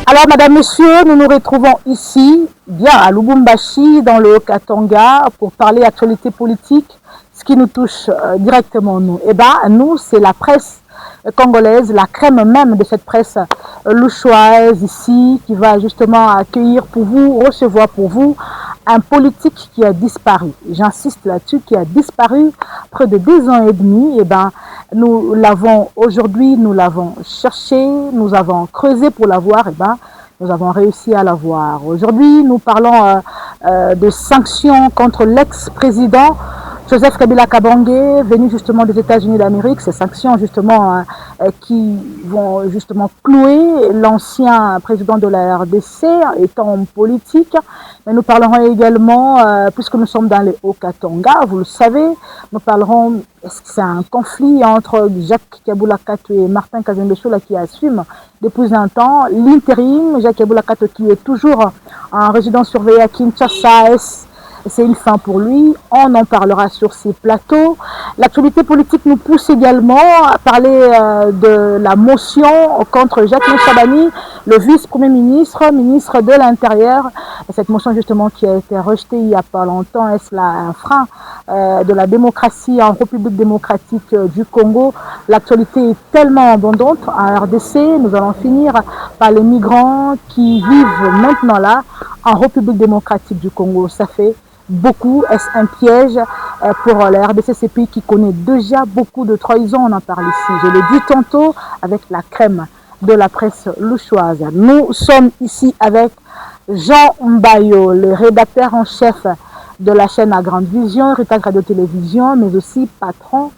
Alors, madame, monsieur, nous nous retrouvons ici, bien à Lubumbashi, dans le Haut-Katanga, pour parler actualité politique, ce qui nous touche directement, nous. Eh bien, nous, c'est la presse congolaise, la crème même de cette presse louchoise ici, qui va justement accueillir pour vous, recevoir pour vous, un politique qui a disparu. J'insiste là-dessus, qui a disparu près de 2 ans et demi. Eh bien, nous l'avons aujourd'hui, nous l'avons cherché, nous avons creusé pour l'avoir, et ben nous avons réussi à l'avoir. Aujourd'hui, nous parlons de sanctions contre l'ex-président Joseph Kabila Kabange, venu justement des États-Unis d'Amérique. Ces sanctions justement qui vont justement clouer l'ancien président de la RDC étant politique. Mais nous parlerons également, puisque nous sommes dans les Hauts-Katanga, vous le savez, nous parlerons, est-ce que c'est un conflit entre Jacques Kabula Kato et Martin Kazembe-Chola qui assume depuis un temps l'intérim, Jacques Kabula Kato qui est toujours en résidence surveillée à Kinshasa. C'est une fin pour lui, on en parlera sur ces plateaux. L'actualité politique nous pousse également à parler de la motion contre Jacques Chabani, le vice-premier ministre, ministre de l'Intérieur. Cette motion justement qui a été rejetée il n'y a pas longtemps, est-ce là un frein de la démocratie en République démocratique du Congo? L'actualité est tellement abondante en RDC, nous allons finir par les migrants qui vivent maintenant là en République démocratique du Congo. Ça fait beaucoup, est-ce un piège pour la RDC, ces pays qui connaît déjà beaucoup de trahison, on en parle ici. Je l'ai dit tantôt avec la crème de la presse louchoise. Nous sommes ici avec Jean Mbayo, le rédacteur en chef de la chaîne à Grande Vision, Héritage Radio-Télévision, mais aussi patron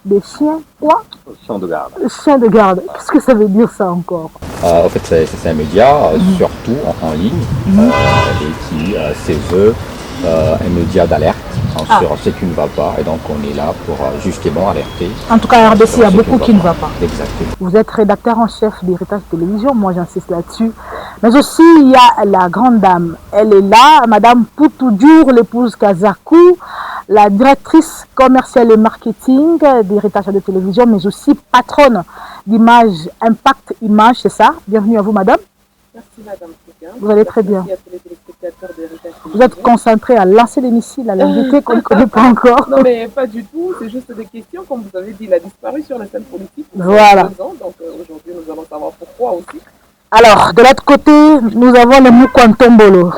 des chiens, quoi? Chien de garde. Chien de garde. Qu'est-ce que ça veut dire ça encore? En fait, c'est un média, surtout en ligne, et qui se veut un média d'alerte sur ce qui ne va pas. Et donc, on est là pour justement alerter. En tout cas, à RDC, il y a beaucoup qui ne va pas. Exactement. Vous êtes rédacteur en chef d'Héritage Télévision, moi j'insiste là-dessus. Mais aussi, il y a la grande dame. Elle est là, Madame Poutoudour, l'épouse Kazakou, la directrice commerciale et marketing d'Héritage de Télévision, mais aussi patronne d'Image, Impact Image, c'est ça? Bienvenue à vous, Madame. Merci, Madame. Vous allez très bien. Merci à tous les téléspectateurs d'Héritage Télévision. Vous êtes concentré à lancer les missiles à l'invité qu'on ne connaît pas encore. Non, mais pas du tout. C'est juste des questions. Comme vous avez dit, il a disparu sur la scène politique. Voilà. Donc aujourd'hui, nous allons savoir pourquoi aussi. Alors, de l'autre côté, nous avons le Moukwantombolo.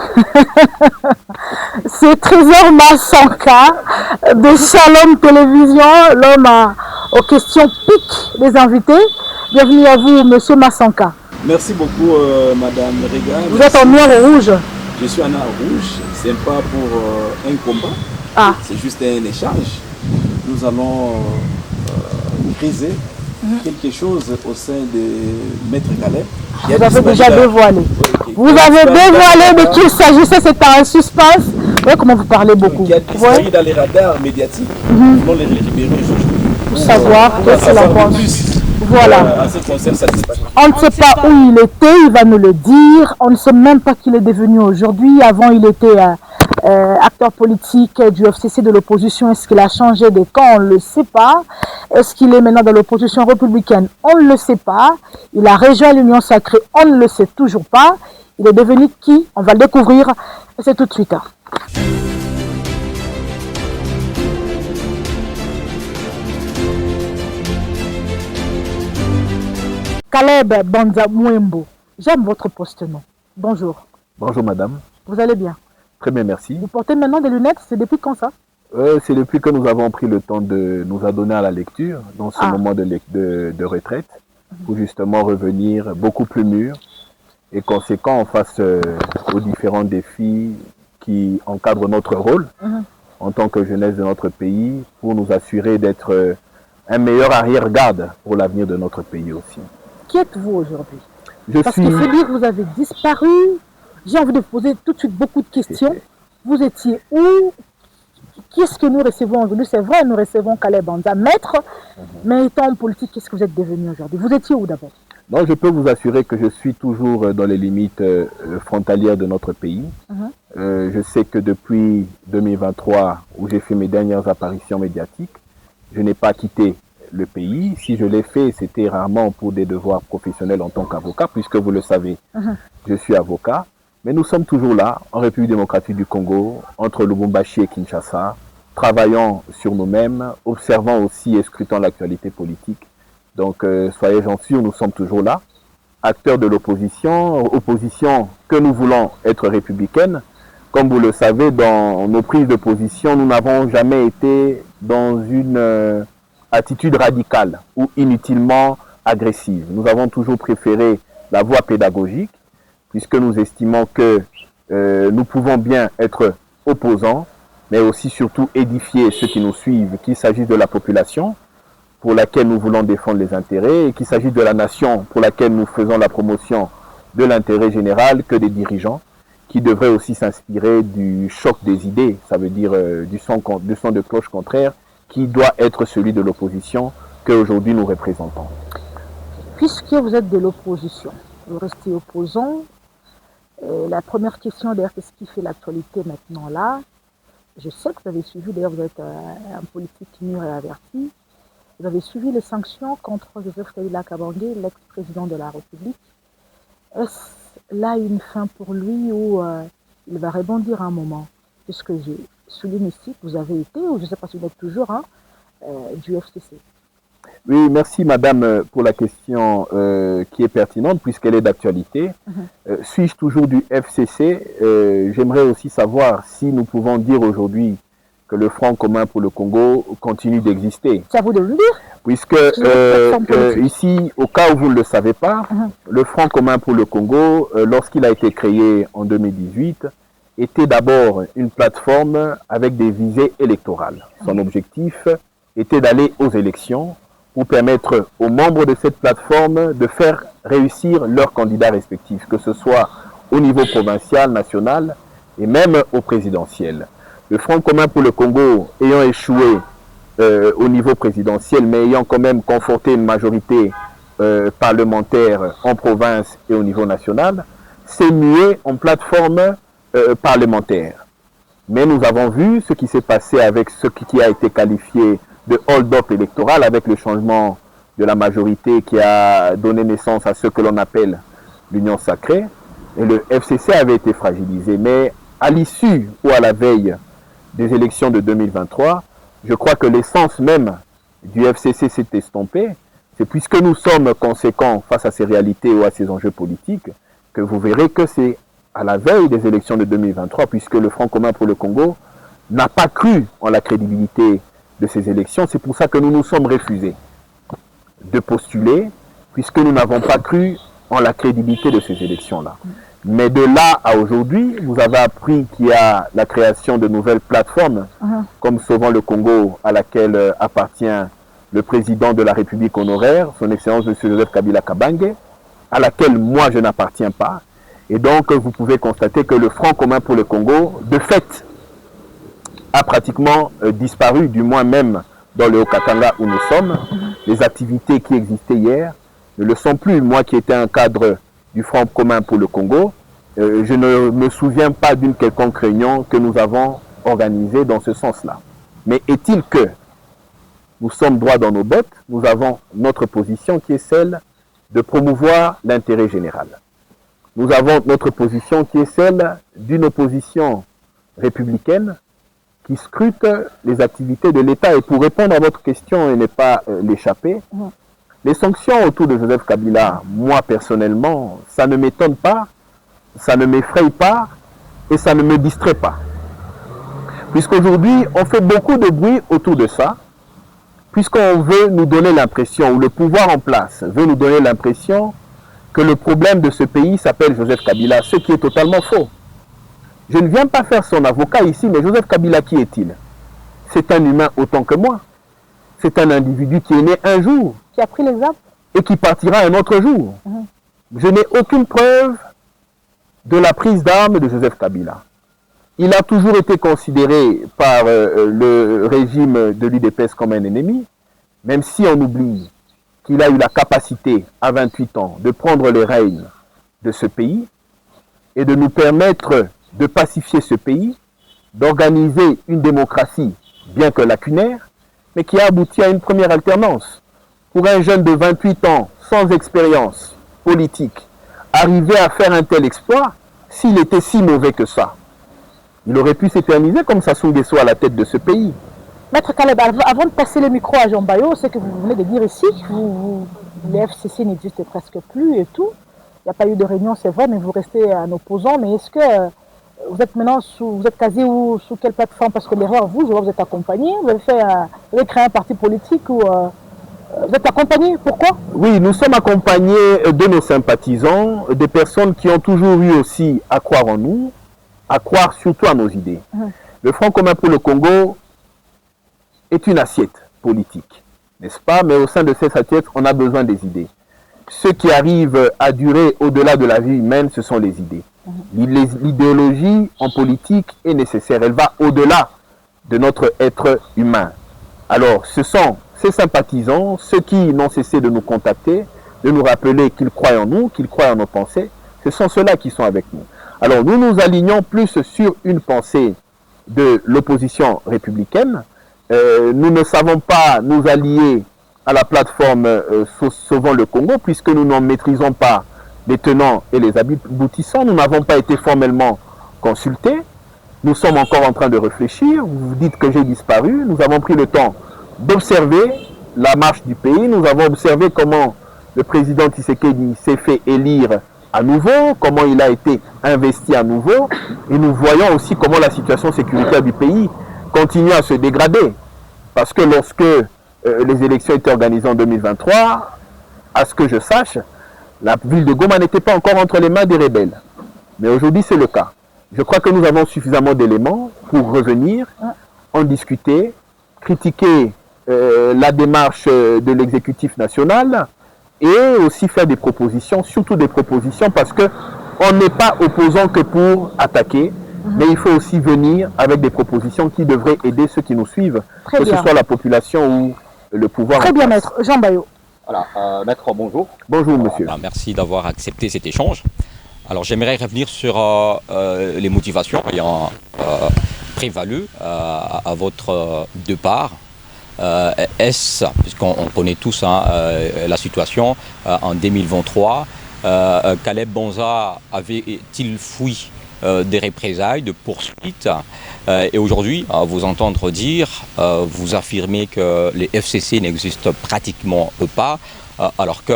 C'est Trésor Massanka de Shalom Télévision, l'homme aux questions piques des invités. Bienvenue à vous, Monsieur Massanka. Merci beaucoup, Madame Rega. Vous êtes en noir et rouge. Je suis en noir et rouge. Ce n'est pas pour un combat. C'est juste un échange. Nous allons briser quelque chose au sein de Maître Caleb. Vous avez déjà dévoilé. Vous avez dévoilé de qui il s'agissait, c'était un suspense. Vous voyez comment vous parlez beaucoup. Qui a disparu dans les radars médiatiques. Nous allons les libérer aujourd'hui. Pour savoir qu'est-ce qu'il en pense. Voilà. On ne sait pas où il était, il va nous le dire. On ne sait même pas qu'il est devenu aujourd'hui. Avant, il était acteur politique du FCC de l'opposition. Est-ce qu'il a changé de camp? On ne le sait pas. Est-ce qu'il est maintenant dans l'opposition républicaine? On ne le sait pas. Il a rejoint l'Union sacrée. On ne le sait toujours pas. Il est devenu qui? On va le découvrir. C'est tout de suite. Caleb Banza Mouembo, j'aime votre poste-nom. Bonjour. Bonjour madame. Vous allez bien? Très bien, merci. Vous portez maintenant des lunettes, c'est depuis quand ça? C'est depuis que nous avons pris le temps de nous adonner à la lecture, dans ce moment de retraite, pour justement revenir beaucoup plus mûr et conséquent face aux différents défis qui encadrent notre rôle en tant que jeunesse de notre pays, pour nous assurer d'être un meilleur arrière-garde pour l'avenir de notre pays aussi. Qui êtes-vous aujourd'hui? Parce qu'il faut dire que vous avez disparu. J'ai envie de vous poser tout de suite beaucoup de questions. Vous étiez où? Qu'est-ce que nous recevons aujourd'hui? C'est vrai, nous recevons Caleb Banza, maître, mais étant en politique, qu'est-ce que vous êtes devenu aujourd'hui? Vous étiez où d'abord? Non, je peux vous assurer que je suis toujours dans les limites frontalières de notre pays. Je sais que depuis 2023, où j'ai fait mes dernières apparitions médiatiques, je n'ai pas quitté le pays. Si je l'ai fait, c'était rarement pour des devoirs professionnels en tant qu'avocat, puisque vous le savez, je suis avocat. Mais nous sommes toujours là, en République démocratique du Congo, entre Lubumbashi et Kinshasa, travaillant sur nous-mêmes, observant aussi et scrutant l'actualité politique. Donc, soyez-en sûrs, nous sommes toujours là, acteurs de l'opposition, opposition que nous voulons être républicaine. Comme vous le savez, dans nos prises de position, nous n'avons jamais été dans une attitude radicale ou inutilement agressive. Nous avons toujours préféré la voie pédagogique, puisque nous estimons que nous pouvons bien être opposants, mais aussi surtout édifier ceux qui nous suivent, qu'il s'agisse de la population pour laquelle nous voulons défendre les intérêts, et qu'il s'agisse de la nation pour laquelle nous faisons la promotion de l'intérêt général, que des dirigeants qui devraient aussi s'inspirer du choc des idées, ça veut dire du son de cloche contraire, qui doit être celui de l'opposition qu'aujourd'hui nous représentons. Puisque vous êtes de l'opposition, vous restez opposant, la première question d'ailleurs, qu'est-ce qui fait l'actualité maintenant là? Je sais que vous avez suivi, d'ailleurs vous êtes un politique mûr et averti, vous avez suivi les sanctions contre Joseph Kabila Kabange, l'ex-président de la République. Est-ce là une fin pour lui ou il va rebondir un moment? Puisque je souligne ici que vous avez été, ou je ne sais pas si vous êtes toujours, du FCC. Oui, merci madame pour la question qui est pertinente puisqu'elle est d'actualité. Suis-je toujours du FCC? J'aimerais aussi savoir si nous pouvons dire aujourd'hui que le Front commun pour le Congo continue d'exister. C'est à vous de le dire. Puisque ici, au cas où vous ne le savez pas, le Front commun pour le Congo, lorsqu'il a été créé en 2018, était d'abord une plateforme avec des visées électorales. Son objectif était d'aller aux élections pour permettre aux membres de cette plateforme de faire réussir leurs candidats respectifs, que ce soit au niveau provincial, national et même au présidentiel. Le Front commun pour le Congo ayant échoué au niveau présidentiel, mais ayant quand même conforté une majorité parlementaire en province et au niveau national, s'est mué en plateforme parlementaire. Mais nous avons vu ce qui s'est passé avec ce qui a été qualifié de hold-up électoral, avec le changement de la majorité qui a donné naissance à ce que l'on appelle l'Union sacrée. Et le FCC avait été fragilisé. Mais à l'issue ou à la veille des élections de 2023, je crois que l'essence même du FCC s'est estompée. C'est puisque nous sommes conséquents face à ces réalités ou à ces enjeux politiques que vous verrez que c'est à la veille des élections de 2023, puisque le Front commun pour le Congo n'a pas cru en la crédibilité de ces élections. C'est pour ça que nous nous sommes refusés de postuler, puisque nous n'avons pas cru en la crédibilité de ces élections-là. Mais de là à aujourd'hui, vous avez appris qu'il y a la création de nouvelles plateformes, comme Sauvons le Congo, à laquelle appartient le président de la République honoraire, son Excellence M. Joseph Kabila Kabange, à laquelle moi je n'appartiens pas. Et donc vous pouvez constater que le Front commun pour le Congo, de fait, a pratiquement disparu, du moins même dans le Haut-Katanga où nous sommes. Les activités qui existaient hier ne le sont plus. Moi qui étais un cadre du Front commun pour le Congo, je ne me souviens pas d'une quelconque réunion que nous avons organisée dans ce sens-là. Mais est-il que nous sommes droits dans nos bottes, nous avons notre position qui est celle de promouvoir l'intérêt général. Nous avons notre position qui est celle d'une opposition républicaine qui scrute les activités de l'État. Et pour répondre à votre question et ne pas l'échapper, les sanctions autour de Joseph Kabila, moi personnellement, ça ne m'étonne pas, ça ne m'effraie pas et ça ne me distrait pas. Puisqu'aujourd'hui, on fait beaucoup de bruit autour de ça, puisqu'on veut nous donner l'impression, ou le pouvoir en place veut nous donner l'impression que le problème de ce pays s'appelle Joseph Kabila, ce qui est totalement faux. Je ne viens pas faire son avocat ici, mais Joseph Kabila, qui est-il? C'est un humain autant que moi. C'est un individu qui est né un jour. Qui a pris les armes. Et qui partira un autre jour. Je n'ai aucune preuve de la prise d'armes de Joseph Kabila. Il a toujours été considéré par le régime de l'UDPS comme un ennemi, même si on oublie qu'il a eu la capacité, à 28 ans, de prendre les rênes de ce pays et de nous permettre de pacifier ce pays, d'organiser une démocratie, bien que lacunaire, mais qui a abouti à une première alternance. Pour un jeune de 28 ans, sans expérience politique, arriver à faire un tel exploit, s'il était si mauvais que ça, il aurait pu s'éterniser comme Sassou Nguesso à la tête de ce pays. Maître Caleb, avant de passer le micro à Jean Bayo, c'est que vous venez de dire ici que les FCC n'existent presque plus et tout. Il n'y a pas eu de réunion, c'est vrai, mais vous restez un opposant. Mais est-ce que vous êtes maintenant vous êtes casé sous quelle plateforme? Parce que l'erreur, je vois, vous êtes accompagné, vous avez créé un parti politique ou vous êtes accompagné, pourquoi? Oui, nous sommes accompagnés de nos sympathisants, des personnes qui ont toujours eu aussi à croire en nous, à croire surtout à nos idées. Le Front commun pour le Congo est une assiette politique, n'est-ce pas? Mais au sein de cette assiette, on a besoin des idées. Ce qui arrive à durer au-delà de la vie humaine, ce sont les idées. L'idéologie en politique est nécessaire, elle va au-delà de notre être humain. Alors, ce sont ces sympathisants, ceux qui n'ont cessé de nous contacter, de nous rappeler qu'ils croient en nous, qu'ils croient en nos pensées, ce sont ceux-là qui sont avec nous. Alors, nous nous alignons plus sur une pensée de l'opposition républicaine. Nous ne savons pas nous allier à la plateforme Sauvons le Congo, puisque nous n'en maîtrisons pas les tenants et les aboutissants. Nous n'avons pas été formellement consultés. Nous sommes encore en train de réfléchir. Vous dites que j'ai disparu. Nous avons pris le temps d'observer la marche du pays. Nous avons observé comment le président Tshisekedi s'est fait élire à nouveau, comment il a été investi à nouveau. Et nous voyons aussi comment la situation sécuritaire du pays continue à se dégrader. Parce que lorsque les élections étaient organisées en 2023, à ce que je sache, la ville de Goma n'était pas encore entre les mains des rebelles. Mais aujourd'hui, c'est le cas. Je crois que nous avons suffisamment d'éléments pour revenir, en discuter, critiquer la démarche de l'exécutif national et aussi faire des propositions, surtout des propositions parce qu'on n'est pas opposant que pour attaquer, mais il faut aussi venir avec des propositions qui devraient aider ceux qui nous suivent, que ce soit la population ou le pouvoir. Très bien, maître. Jean Bayo. Voilà, maître, bonjour. Bonjour, monsieur. Merci d'avoir accepté cet échange. Alors, j'aimerais revenir sur les motivations ayant prévalu à votre départ. Est-ce, puisqu'on connaît tous la situation en 2023, Caleb Bonza avait-il fui des représailles, de poursuites et aujourd'hui, à vous entendre dire, vous affirmez que les FCC n'existent pratiquement pas, alors que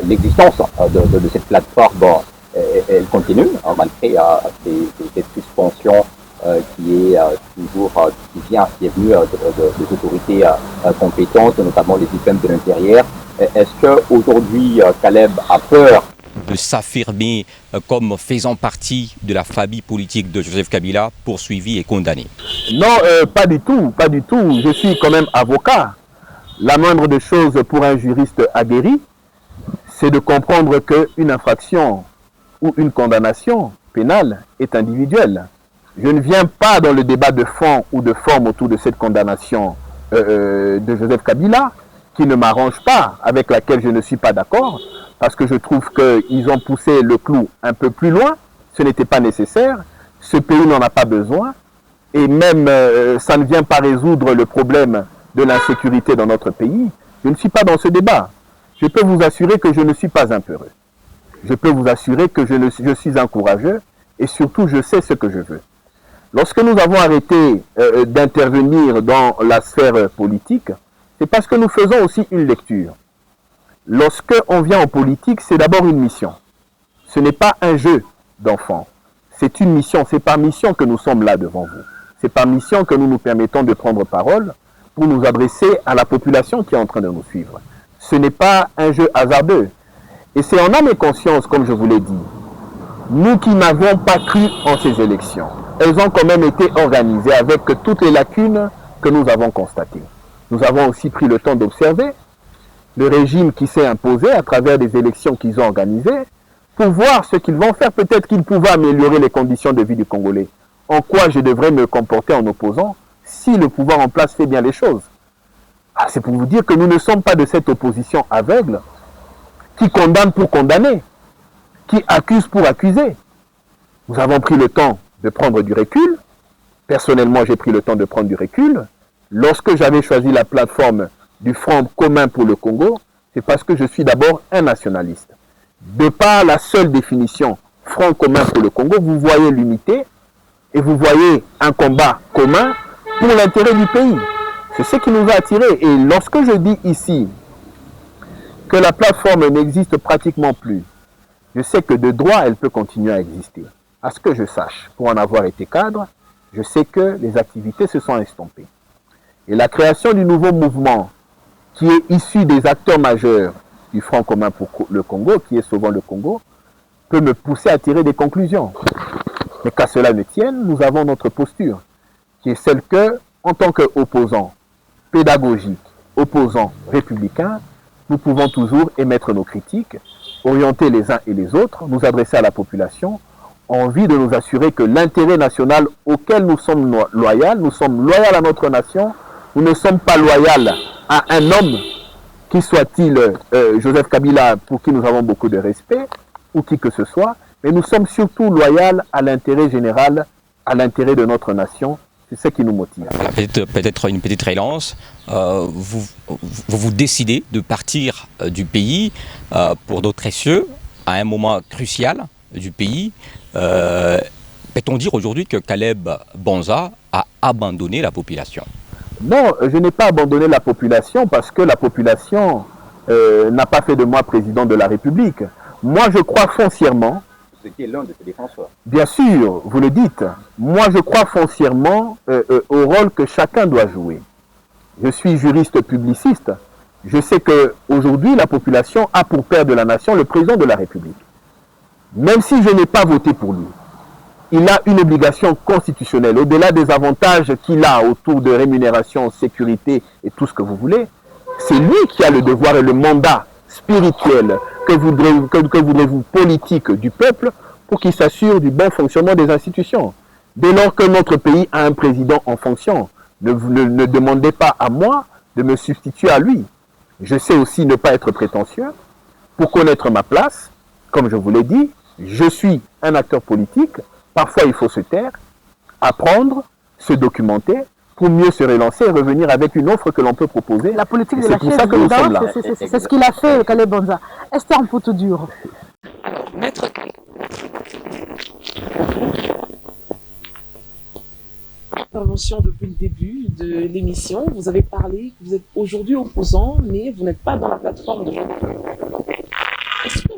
l'existence de cette plateforme, elle continue, malgré cette suspension qui est venue des autorités compétentes, notamment les IPM de l'intérieur. Est-ce qu'aujourd'hui, Caleb a peur de s'affirmer comme faisant partie de la famille politique de Joseph Kabila, poursuivi et condamné? Non, pas du tout, pas du tout. Je suis quand même avocat. La moindre des choses pour un juriste aguerri, c'est de comprendre qu'une infraction ou une condamnation pénale est individuelle. Je ne viens pas dans le débat de fond ou de forme autour de cette condamnation de Joseph Kabila, qui ne m'arrange pas, avec laquelle je ne suis pas d'accord, parce que je trouve qu'ils ont poussé le clou un peu plus loin. Ce n'était pas nécessaire. Ce pays n'en a pas besoin. Et même, ça ne vient pas résoudre le problème de l'insécurité dans notre pays. Je ne suis pas dans ce débat. Je peux vous assurer que je ne suis pas un peureux. Je peux vous assurer que je suis un courageux et surtout, je sais ce que je veux. Lorsque nous avons arrêté d'intervenir dans la sphère politique, c'est parce que nous faisons aussi une lecture. Lorsque on vient en politique, c'est d'abord une mission. Ce n'est pas un jeu d'enfant. C'est une mission. C'est par mission que nous sommes là devant vous. C'est par mission que nous nous permettons de prendre parole pour nous adresser à la population qui est en train de nous suivre. Ce n'est pas un jeu hasardeux. Et c'est en âme et conscience, comme je vous l'ai dit, nous qui n'avons pas cru en ces élections, elles ont quand même été organisées avec toutes les lacunes que nous avons constatées. Nous avons aussi pris le temps d'observer le régime qui s'est imposé à travers des élections qu'ils ont organisées pour voir ce qu'ils vont faire. Peut-être qu'ils pouvaient améliorer les conditions de vie du Congolais. En quoi je devrais me comporter en opposant si le pouvoir en place fait bien les choses? C'est pour vous dire que nous ne sommes pas de cette opposition aveugle qui condamne pour condamner, qui accuse pour accuser. Nous avons pris le temps de prendre du recul. Personnellement, j'ai pris le temps de prendre du recul. Lorsque j'avais choisi la plateforme du Front commun pour le Congo, c'est parce que je suis d'abord un nationaliste. De par la seule définition Front commun pour le Congo, vous voyez l'unité et vous voyez un combat commun pour l'intérêt du pays. C'est ce qui nous a attirés. Et lorsque je dis ici que la plateforme n'existe pratiquement plus, je sais que de droit, elle peut continuer à exister. À ce que je sache, pour en avoir été cadre, je sais que les activités se sont estompées. Et la création du nouveau mouvement qui est issu des acteurs majeurs du Front commun pour le Congo, qui est Sauvons le Congo, peut me pousser à tirer des conclusions. Mais qu'à cela ne tienne, nous avons notre posture, qui est celle que, en tant qu'opposants pédagogiques, opposants républicains, nous pouvons toujours émettre nos critiques, orienter les uns et les autres, nous adresser à la population, en envie de nous assurer que l'intérêt national auquel nous sommes loyaux à notre nation, nous ne sommes pas loyaux à un homme, qui soit-il Joseph Kabila, pour qui nous avons beaucoup de respect, ou qui que ce soit, mais nous sommes surtout loyaux à l'intérêt général, à l'intérêt de notre nation. C'est ce qui nous motive. Peut-être une petite relance. Vous décidez de partir du pays pour d'autres cieux à un moment crucial du pays. Peut-on dire aujourd'hui que Caleb Bonza a abandonné la population? Non, je n'ai pas abandonné la population parce que la population n'a pas fait de moi président de la République. Moi, je crois foncièrement... Ce qui est l'un de ses défenseurs. Bien sûr, vous le dites. Moi, je crois foncièrement au rôle que chacun doit jouer. Je suis juriste publiciste. Je sais qu'aujourd'hui, la population a pour père de la nation le président de la République. Même si je n'ai pas voté pour lui, il a une obligation constitutionnelle. Au-delà des avantages qu'il a autour de rémunération, sécurité et tout ce que vous voulez, c'est lui qui a le devoir et le mandat spirituel que voudrez-vous politique du peuple pour qu'il s'assure du bon fonctionnement des institutions. Dès lors que notre pays a un président en fonction, ne demandez pas à moi de me substituer à lui. Je sais aussi ne pas être prétentieux. Pour connaître ma place, comme je vous l'ai dit, je suis un acteur politique. Parfois, il faut se taire, apprendre, se documenter pour mieux se relancer et revenir avec une offre que l'on peut proposer. La politique de la chaise vide, c'est ce qu'il a fait, Caleb Bonza. Esther Mpoutou-Dure. Alors, Maître Caleb. Intervention depuis le début de l'émission, vous avez parlé que vous êtes aujourd'hui opposant, mais vous n'êtes pas dans la plateforme de Jean-Luc. Est-ce que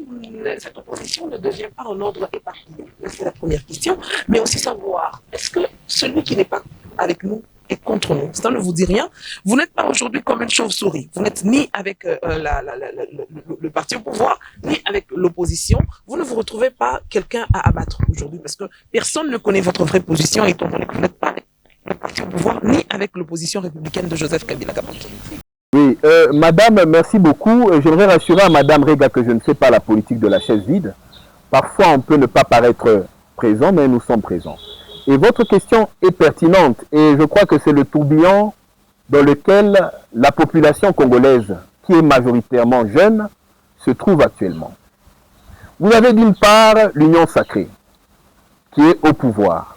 cette opposition ne devient pas un ordre éparpillé? C'est la première question. Mais aussi savoir, est-ce que celui qui n'est pas avec nous est contre nous? Ça ne vous dit rien. Vous n'êtes pas aujourd'hui comme une chauve-souris. Vous n'êtes ni avec le parti au pouvoir, ni avec l'opposition. Vous ne vous retrouvez pas quelqu'un à abattre aujourd'hui parce que personne ne connaît votre vraie position étant donné que vous n'êtes pas avec le parti au pouvoir, ni avec l'opposition républicaine de Joseph Kabila Kabange. Oui, madame, merci beaucoup. J'aimerais rassurer à madame Rega que je ne fais pas la politique de la chaise vide. Parfois, on peut ne pas paraître présent, mais nous sommes présents. Et votre question est pertinente et je crois que c'est le tourbillon dans lequel la population congolaise, qui est majoritairement jeune, se trouve actuellement. Vous avez d'une part l'Union sacrée, qui est au pouvoir.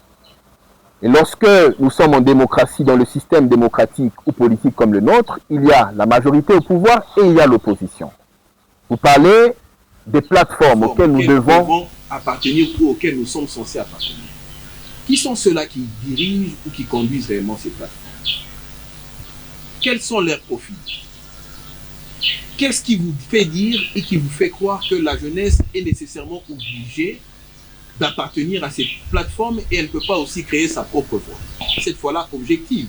Et lorsque nous sommes en démocratie, dans le système démocratique ou politique comme le nôtre, il y a la majorité au pouvoir et il y a l'opposition. Vous parlez des plateformes auxquelles nous devons appartenir ou auxquelles nous sommes censés appartenir. Qui sont ceux-là qui dirigent ou qui conduisent réellement ces plateformes? Quels sont leurs profils? Qu'est-ce qui vous fait dire et qui vous fait croire que la jeunesse est nécessairement obligée d'appartenir à ces plateformes et elle ne peut pas aussi créer sa propre voix, cette fois-là objective?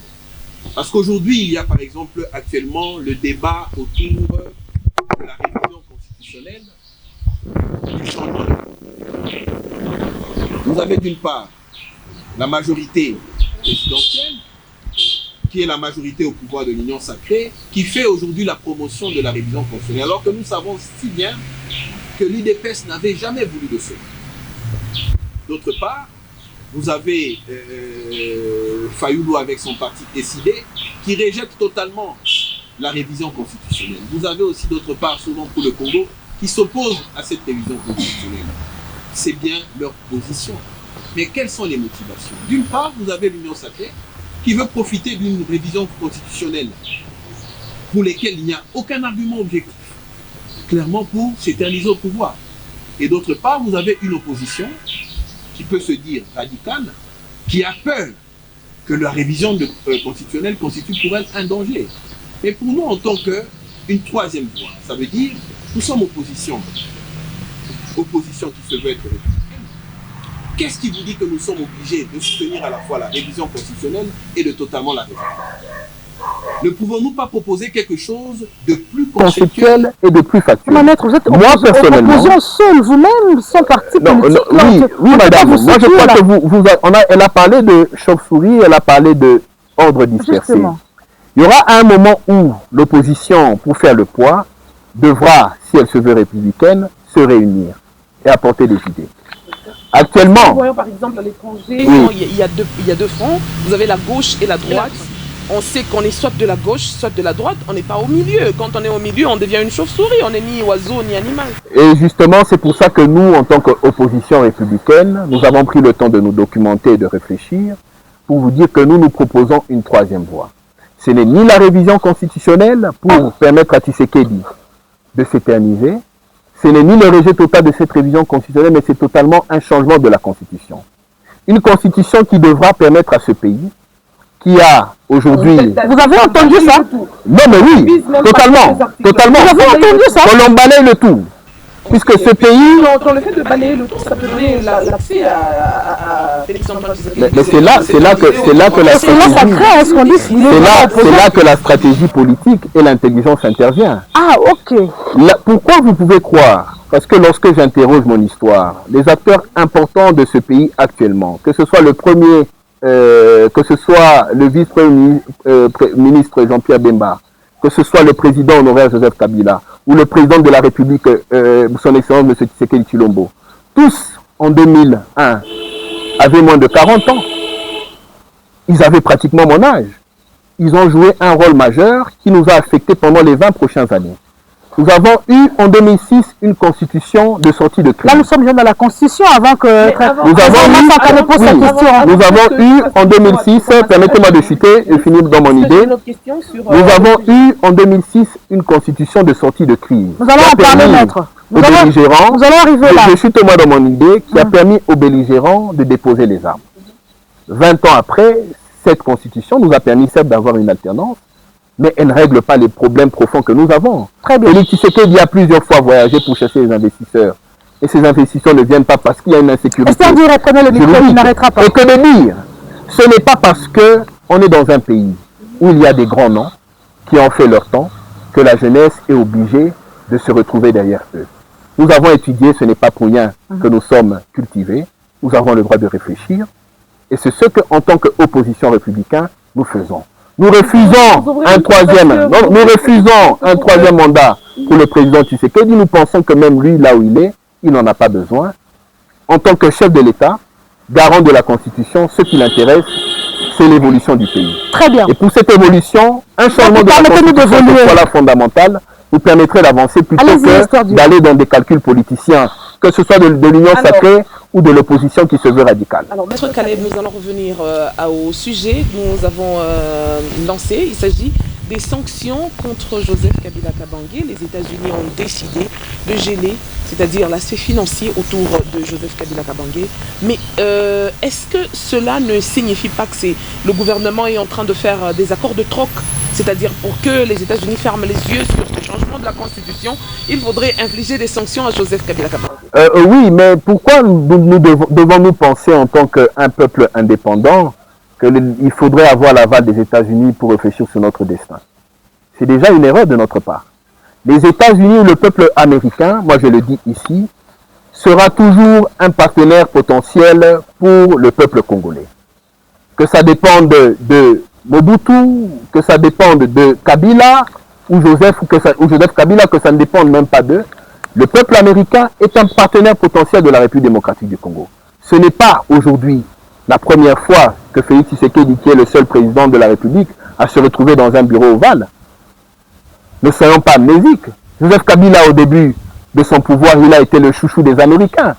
Parce qu'aujourd'hui, il y a par exemple actuellement le débat autour de la révision constitutionnelle du changement de... Vous avez d'une part la majorité présidentielle, qui est la majorité au pouvoir de l'Union sacrée, qui fait aujourd'hui la promotion de la révision constitutionnelle, alors que nous savons si bien que l'UDPS n'avait jamais voulu de cela. D'autre part, vous avez Fayoulou avec son parti décidé, qui rejette totalement la révision constitutionnelle. Vous avez aussi d'autre part, souvent pour le Congo, qui s'oppose à cette révision constitutionnelle. C'est bien leur position. Mais quelles sont les motivations? D'une part, vous avez l'Union sacrée, qui veut profiter d'une révision constitutionnelle pour lesquelles il n'y a aucun argument objectif, clairement pour s'éterniser au pouvoir. Et d'autre part, vous avez une opposition qui peut se dire radicale, qui a peur que la révision constitutionnelle constitue pour elle un danger. Mais pour nous, en tant qu'une troisième voie, ça veut dire nous sommes opposition qui se veut être républicaine. Qu'est-ce qui vous dit que nous sommes obligés de soutenir à la fois la révision constitutionnelle et de totalement la réviser? Ne pouvons-nous pas proposer quelque chose de plus conceptuel et de plus factuel? Moi, personnellement, seul, vous-même, sans parti politique. Oui, madame. Moi, je crois que elle a parlé de chauve-souris, elle a parlé de ordre dispersé. Justement. Il y aura un moment où l'opposition, pour faire le poids, devra, si elle se veut républicaine, se réunir et apporter des idées. Actuellement... Nous voyons par exemple à l'étranger, oui. il y a deux fronts, vous avez la gauche et la droite. On sait qu'on est soit de la gauche, soit de la droite, on n'est pas au milieu. Quand on est au milieu, on devient une chauve-souris, on n'est ni oiseau ni animal. Et justement, c'est pour ça que nous, en tant qu'opposition républicaine, nous avons pris le temps de nous documenter et de réfléchir pour vous dire que nous proposons une troisième voie. Ce n'est ni la révision constitutionnelle pour permettre à Tshisekedi de s'éterniser, ce n'est ni le rejet total de cette révision constitutionnelle, mais c'est totalement un changement de la Constitution. Une Constitution qui devra permettre à ce pays, qui a aujourd'hui... Vous avez entendu ça? Non mais oui, totalement. Vous avez entendu ça? On balaye le tout. Puisque ce pays... Le fait de balayer le tout, ça peut donner l'accès à Félix Antoine Tshisekedi. Mais c'est là que la stratégie... C'est là que la stratégie politique et l'intelligence intervient. Ah, ok. Pourquoi vous pouvez croire? Parce que lorsque j'interroge mon histoire, les acteurs importants de ce pays actuellement, que ce soit le premier... que ce soit le vice-premier ministre Jean-Pierre Bemba, que ce soit le président honoraire Joseph Kabila, ou le président de la République, son excellence M. Tshisekedi Tshilombo, tous, en 2001, avaient moins de 40 ans. Ils avaient pratiquement mon âge. Ils ont joué un rôle majeur qui nous a affectés pendant les 20 prochaines années. Nous avons eu en 2006 une constitution de sortie de crise. Là, nous sommes déjà dans la constitution avant que... Nous avons eu en 2006, permettez-moi de citer et finir dans mon idée. Nous avons eu en 2006 une constitution de sortie de crise. Nous allons en parler, maître. Nous allons arriver là. Je suis moi dans mon idée qui a permis aux belligérants de déposer les armes. 20 ans après, cette constitution nous a permis certes d'avoir une alternance, mais elle ne règle pas les problèmes profonds que nous avons. Très bien. Félix Tshisekedi a plusieurs fois voyagé pour chercher les investisseurs. Et ces investisseurs ne viennent pas parce qu'il y a une insécurité. C'est-à-dire, prenez le micro, il n'arrêtera pas. Et que de dire, ce n'est pas parce qu'on est dans un pays où il y a des grands noms qui ont fait leur temps que la jeunesse est obligée de se retrouver derrière eux. Nous avons étudié, ce n'est pas pour rien que nous sommes cultivés. Nous avons le droit de réfléchir. Et c'est ce qu'en tant qu'opposition républicaine, nous faisons. Nous refusons un troisième mandat pour le président Tshisekedi. Nous pensons que même lui, là où il est, il n'en a pas besoin. En tant que chef de l'État, garant de la Constitution, ce qui l'intéresse, c'est l'évolution du pays. Très bien. Et pour cette évolution, un changement de la Constitution soit fondamental nous permettrait d'avancer plutôt que d'aller dans des calculs politiciens, que ce soit de l'union sacrée ou de l'opposition qui se veut radicale. Alors, Maître Caleb, nous allons revenir au sujet que nous avons lancé. Il s'agit des sanctions contre Joseph Kabila Kabange. Les États-Unis ont décidé de geler, c'est-à-dire l'aspect financier autour de Joseph Kabila Kabange. Mais est-ce que cela ne signifie pas que le gouvernement est en train de faire des accords de troc? C'est-à-dire pour que les États-Unis ferment les yeux sur ce changement de la Constitution, il faudrait infliger des sanctions à Joseph Kabila Kabange. Oui, mais pourquoi devons-nous penser en tant qu'un peuple indépendant qu'il faudrait avoir l'aval des États-Unis pour réfléchir sur notre destin? C'est déjà une erreur de notre part. Les États-Unis ou le peuple américain, moi je le dis ici, sera toujours un partenaire potentiel pour le peuple congolais. Que ça dépende de Mobutu, que ça dépende de Kabila ou Joseph Kabila, que ça ne dépende même pas d'eux. Le peuple américain est un partenaire potentiel de la République démocratique du Congo. Ce n'est pas aujourd'hui la première fois que Félix Tshisekedi, qui est le seul président de la République, a se retrouvé dans un bureau ovale. Ne soyons pas amnésiques. Joseph Kabila, au début de son pouvoir, il a été le chouchou des Américains.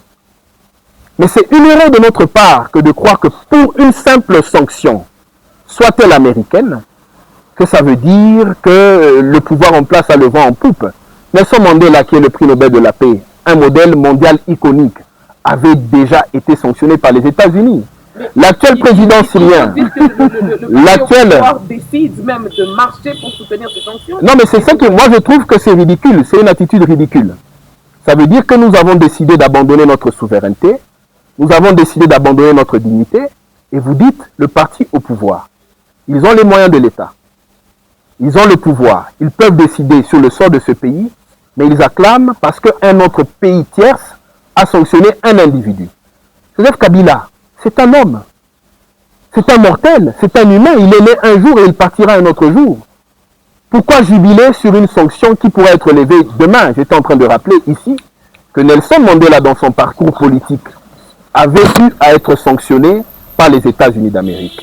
Mais c'est une erreur de notre part que de croire que pour une simple sanction, soit-elle américaine, que ça veut dire que le pouvoir en place a le vent en poupe. Nelson Mandela, qui est le prix Nobel de la paix, un modèle mondial iconique, avait déjà été sanctionné par les États-Unis. L'actuel président syrien, l'actuel décide même de marcher pour soutenir ces sanctions. Non, mais c'est ça que moi je trouve que c'est ridicule, c'est une attitude ridicule. Ça veut dire que nous avons décidé d'abandonner notre souveraineté, nous avons décidé d'abandonner notre dignité, et vous dites le parti au pouvoir. Ils ont les moyens de l'État, ils ont le pouvoir, ils peuvent décider sur le sort de ce pays, mais ils acclament parce qu'un autre pays tierce a sanctionné un individu. Joseph Kabila, c'est un homme, c'est un mortel, c'est un humain, il est né un jour et il partira un autre jour. Pourquoi jubiler sur une sanction qui pourrait être levée demain? J'étais en train de rappeler ici que Nelson Mandela, dans son parcours politique, avait eu à être sanctionné par les États-Unis d'Amérique.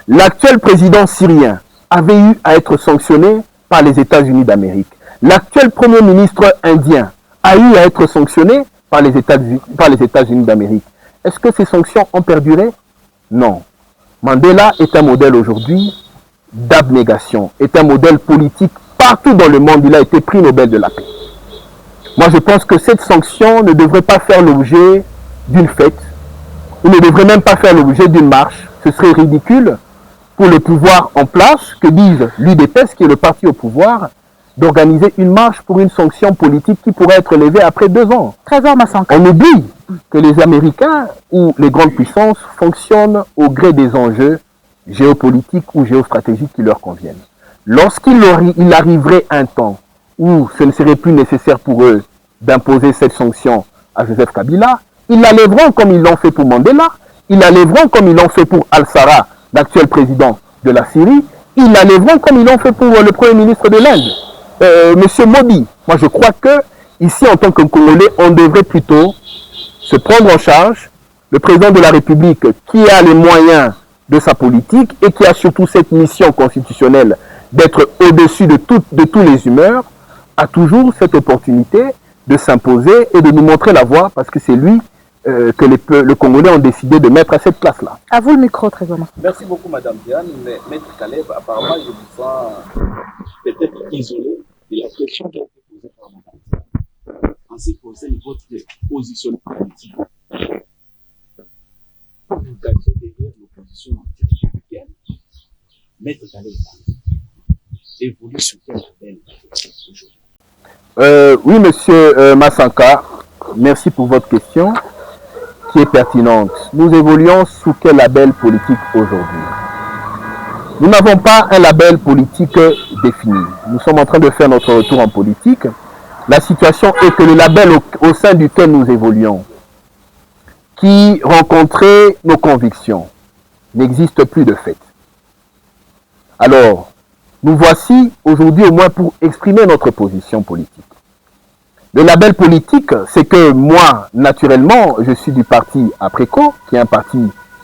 L'actuel président syrien avait eu à être sanctionné par les États-Unis d'Amérique. L'actuel premier ministre indien a eu à être sanctionné par les États-Unis d'Amérique. Est-ce que ces sanctions ont perduré? Non. Mandela est un modèle aujourd'hui d'abnégation, est un modèle politique partout dans le monde. Il a été prix Nobel de la paix. Moi, je pense que cette sanction ne devrait pas faire l'objet d'une fête. Il ne devrait même pas faire l'objet d'une marche. Ce serait ridicule pour le pouvoir en place, que disent l'UDPS, qui est le parti au pouvoir, d'organiser une marche pour une sanction politique qui pourrait être levée après 2 ans. On oublie que les Américains ou les grandes puissances fonctionnent au gré des enjeux géopolitiques ou géostratégiques qui leur conviennent. Lorsqu'il arriverait un temps où ce ne serait plus nécessaire pour eux d'imposer cette sanction à Joseph Kabila, ils la lèveront comme ils l'ont fait pour Mandela, ils la lèveront comme ils l'ont fait pour Al-Sara, l'actuel président de la Syrie, ils la lèveront comme ils l'ont fait pour le Premier ministre de l'Inde, Monsieur Modi. Moi je crois que ici en tant que Congolais, on devrait plutôt se prendre en charge. Le président de la République qui a les moyens de sa politique et qui a surtout cette mission constitutionnelle d'être au-dessus de tous les humeurs, a toujours cette opportunité de s'imposer et de nous montrer la voie, parce que c'est lui que les Congolais ont décidé de mettre à cette place-là. À vous le micro, Trésor. Merci beaucoup, Madame Diane. Mais Maître Caleb, apparemment, je vous sens peut-être isolé de la question qui a été posée par Madame. En ce qui concerne votre position politique, vous cachez derrière l'opposition républicaine. Maître Caleb évolue sur quel label aujourd'hui? Oui, monsieur Massanka, merci pour votre question qui est pertinente. Nous évoluons sous quel label politique aujourd'hui? Nous n'avons pas un label politique défini. Nous sommes en train de faire notre retour en politique. La situation est que le label au sein duquel nous évoluons, qui rencontrait nos convictions, n'existe plus de fait. Alors, nous voici aujourd'hui au moins pour exprimer notre position politique. Le label politique, c'est que moi, naturellement, je suis du parti APRECO, qui est un parti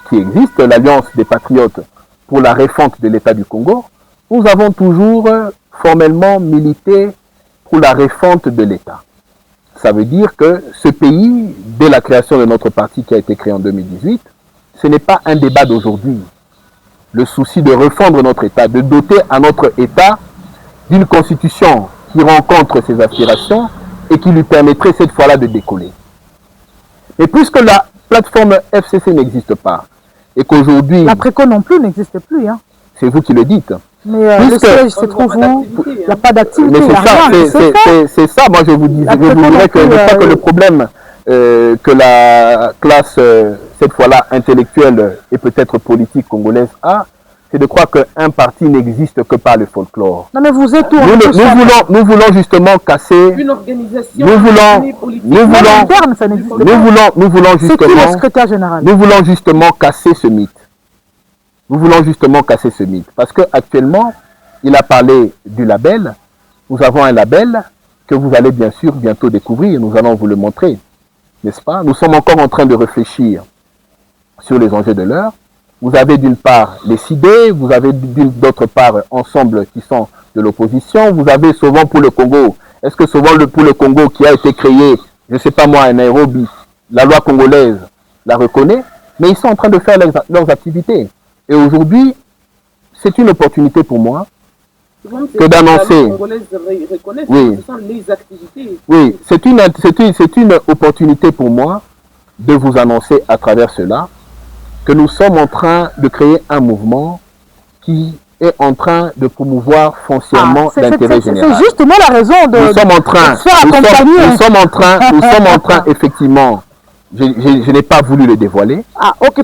qui existe, l'Alliance des Patriotes pour la refonte de l'État du Congo. Nous avons toujours formellement milité pour la refonte de l'État. Ça veut dire que ce pays, dès la création de notre parti qui a été créé en 2018, ce n'est pas un débat d'aujourd'hui. Le souci de refondre notre État, de doter à notre État d'une constitution qui rencontre ses aspirations et qui lui permettrait cette fois-là de décoller. Et puisque la plateforme FCC n'existe pas, et qu'aujourd'hui... La Préco non plus n'existe plus. Hein. C'est vous qui le dites. Mais le siège se trouve où? Il n'y a pas d'activité. Mais c'est ça, moi je vous dirais que je crois que le problème que la classe, cette fois-là, intellectuelle et peut-être politique congolaise a, c'est de croire qu'un parti n'existe que par le folklore. Non mais vous êtes où? Nous voulons justement casser... Une organisation... Nous voulons C'est qui le secrétaire général? Nous voulons justement casser ce mythe. Nous voulons justement casser ce mythe. Parce qu'actuellement, il a parlé du label. Nous avons un label que vous allez bien sûr bientôt découvrir. Nous allons vous le montrer. N'est-ce pas? Nous sommes encore en train de réfléchir sur les enjeux de l'heure. Vous avez d'une part les CIDE, vous avez d'autre part Ensemble qui sont de l'opposition. Vous avez souvent pour le Congo. Est-ce que souvent pour le Congo qui a été créé, je ne sais pas moi, à Nairobi, la loi congolaise la reconnaît, mais ils sont en train de faire leurs activités. Et aujourd'hui, c'est une opportunité pour moi que d'annoncer. Oui, ce sont les activités. Oui, c'est une opportunité pour moi de vous annoncer à travers cela que nous sommes en train de créer un mouvement qui est en train de promouvoir foncièrement l'intérêt général. C'est justement la raison de nous sommes en train, effectivement, je n'ai pas voulu le dévoiler,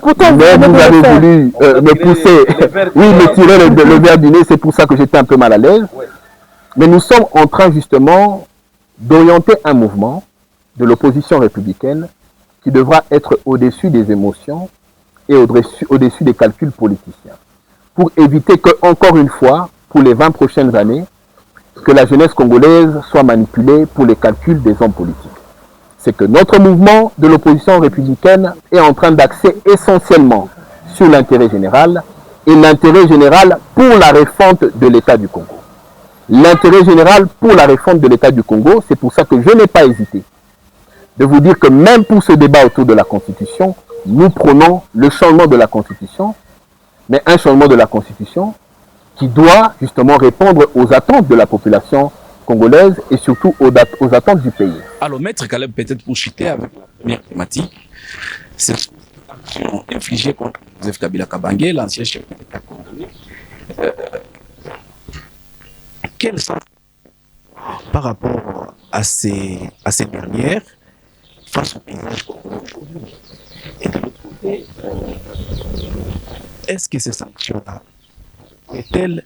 pourtant, mais vous avez voulu me pousser, me tirer le verre du nez, c'est pour ça que j'étais un peu mal à l'aise. Ouais. Mais nous sommes en train justement d'orienter un mouvement de l'opposition républicaine qui devra être au-dessus des émotions et au-dessus des calculs politiciens, pour éviter que, encore une fois, pour les 20 prochaines années, que la jeunesse congolaise soit manipulée pour les calculs des hommes politiques. C'est que notre mouvement de l'opposition républicaine est en train d'axer essentiellement sur l'intérêt général et l'intérêt général pour la refonte de l'État du Congo. L'intérêt général pour la refonte de l'État du Congo, c'est pour ça que je n'ai pas hésité de vous dire que même pour ce débat autour de la Constitution, nous prônons le changement de la Constitution, mais un changement de la Constitution qui doit justement répondre aux attentes de la population congolaise et surtout aux attentes du pays. Alors, Maître Caleb, peut-être pour chuter avec la première thématique, c'est l'action infligée contre Joseph Kabila Kabange, l'ancien chef de l'État congolais. Quel sens par rapport à ces dernières face au paysage congolais aujourd'hui? Et de l'autre côté, est-ce que ces sanctions-là est-elle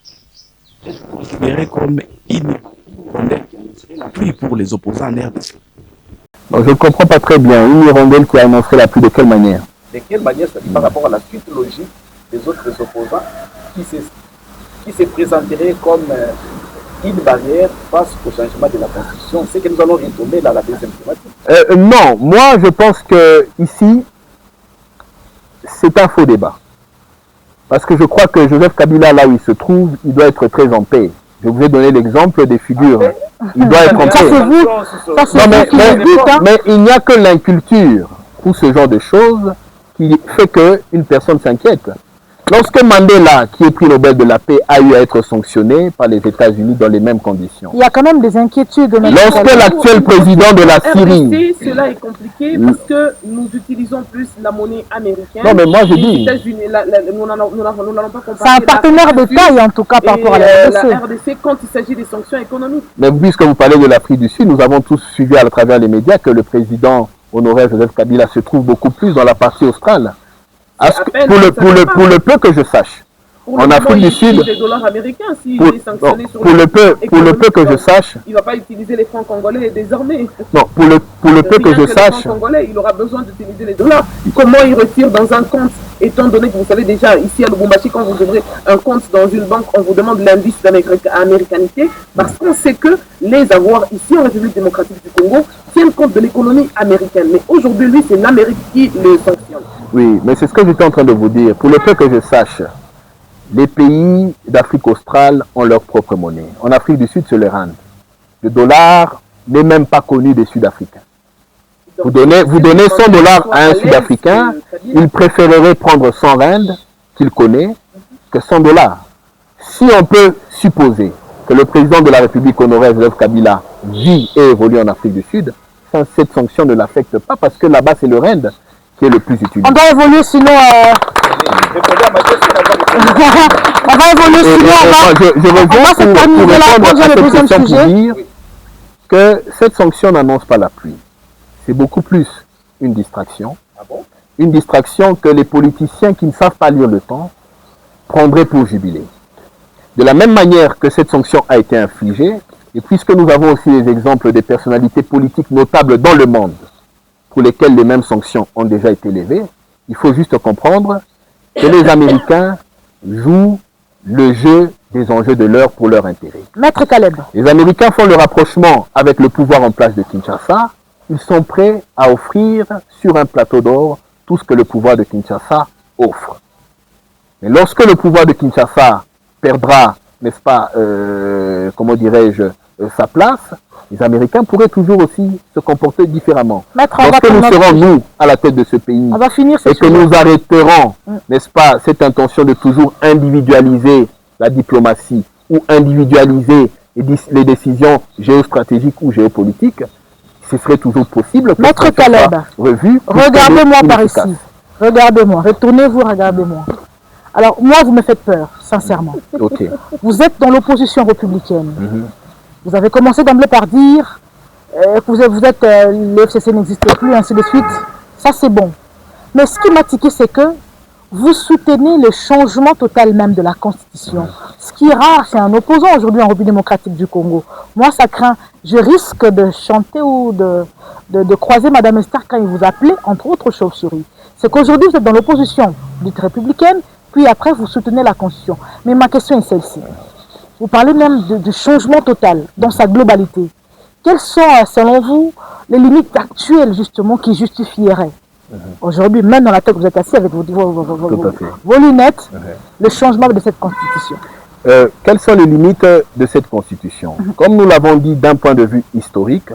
considérée comme hirondelle qui annoncerait la pluie pour les opposants en RDC? Donc, je ne comprends pas très bien. Une hirondelle qui annoncerait la pluie, de quelle manière? De quelle manière, c'est par rapport à la suite logique des autres opposants qui se présenteraient comme une barrière face au changement de la Constitution? C'est que nous allons retomber là la deuxième thématique. Non, moi je pense que ici, c'est un faux débat. Parce que je crois que Joseph Kabila, là où il se trouve, il doit être très en paix. Je vous ai donné l'exemple des figures. Il doit être en paix. Mais il n'y a que l'inculture pour ce genre de choses qui fait qu'une personne s'inquiète. Lorsque Mandela, qui est prix Nobel de la paix, a eu à être sanctionné par les États-Unis dans les mêmes conditions. Il y a quand même des inquiétudes. Lorsque l'actuel président de la Syrie... Cela est compliqué parce que nous utilisons plus la monnaie américaine. Non, mais moi je dis... Les États-Unis, nous n'allons pas comparer. C'est un partenaire de taille en tout cas par rapport à la RDC. La RDC quand il s'agit des sanctions économiques. Mais puisque vous parlez de l'Afrique du Sud, nous avons tous suivi à travers les médias que le président honoraire Joseph Kabila se trouve beaucoup plus dans la partie australe. Pour le peu que je sache, en Afrique du Sud, pour le peu que je sache, il ne va pas utiliser les francs congolais désormais. Non, pour le peu que je sache, il aura besoin d'utiliser les dollars. Comment il retire dans un compte, étant donné que vous savez déjà, ici à Lubumbashi, quand vous ouvrez un compte dans une banque, on vous demande l'indice d'américanité, parce qu'on sait que les avoirs ici en République démocratique du Congo tiennent compte de l'économie américaine. Mais aujourd'hui, lui, c'est l'Amérique qui le sanctionne. Oui, mais c'est ce que j'étais en train de vous dire. Pour le peu que je sache, les pays d'Afrique australe ont leur propre monnaie. En Afrique du Sud, c'est le rand. Le dollar n'est même pas connu des Sud-Africains. Vous donnez 100 dollars à un Sud-Africain, il préférerait prendre 100 rand qu'il connaît que 100 dollars. Si on peut supposer que le président de la République honoraire Joseph Kabila vit et évolue en Afrique du Sud, cette sanction ne l'affecte pas parce que là-bas c'est le rand qui est le plus utilisé. On doit évoluer sinon... on va évoluer sinon... Je reviens pour répondre à cette question pour dire que cette sanction n'annonce pas la pluie. C'est beaucoup plus une distraction. Une distraction que les politiciens qui ne savent pas lire le temps prendraient pour jubiler. De la même manière que cette sanction a été infligée, et puisque nous avons aussi les exemples des personnalités politiques notables dans le monde, pour lesquelles les mêmes sanctions ont déjà été levées, il faut juste comprendre que les Américains jouent le jeu des enjeux de l'heure pour leur intérêt. Maître Caleb. Les Américains font le rapprochement avec le pouvoir en place de Kinshasa. Ils sont prêts à offrir sur un plateau d'or tout ce que le pouvoir de Kinshasa offre. Mais lorsque le pouvoir de Kinshasa perdra, n'est-ce pas, comment dirais-je, sa place, les Américains pourraient toujours aussi se comporter différemment. Lorsque nous serons, nous, à la tête de ce pays, et que nous arrêterons, n'est-ce pas, cette intention de toujours individualiser la diplomatie ou individualiser les décisions géostratégiques ou géopolitiques, ce serait toujours possible. Maître Caleb, regardez-moi par ici. Regardez-moi, retournez-vous, regardez-moi. Alors, moi, vous me faites peur, sincèrement. Okay. Vous êtes dans l'opposition républicaine. Vous avez commencé d'emblée par dire que le FCC n'existe plus, ainsi de suite. Ça, c'est bon. Mais ce qui m'a tiqué, c'est que vous soutenez le changement total même de la Constitution. Ce qui est rare chez un opposant aujourd'hui en République démocratique du Congo. Moi, ça craint. Je risque de chanter ou de croiser Mme Esther quand il vous appelait, entre autres chauves-souris. C'est qu'aujourd'hui, vous êtes dans l'opposition dite républicaine, puis après, vous soutenez la Constitution. Mais ma question est celle-ci. Vous parlez même du changement total dans sa globalité. Quelles sont, selon vous, les limites actuelles, justement, qui justifieraient aujourd'hui, même dans la tête que vous êtes assis avec vos lunettes, le changement de cette Constitution? Quelles sont les limites de cette Constitution? Comme nous l'avons dit d'un point de vue historique,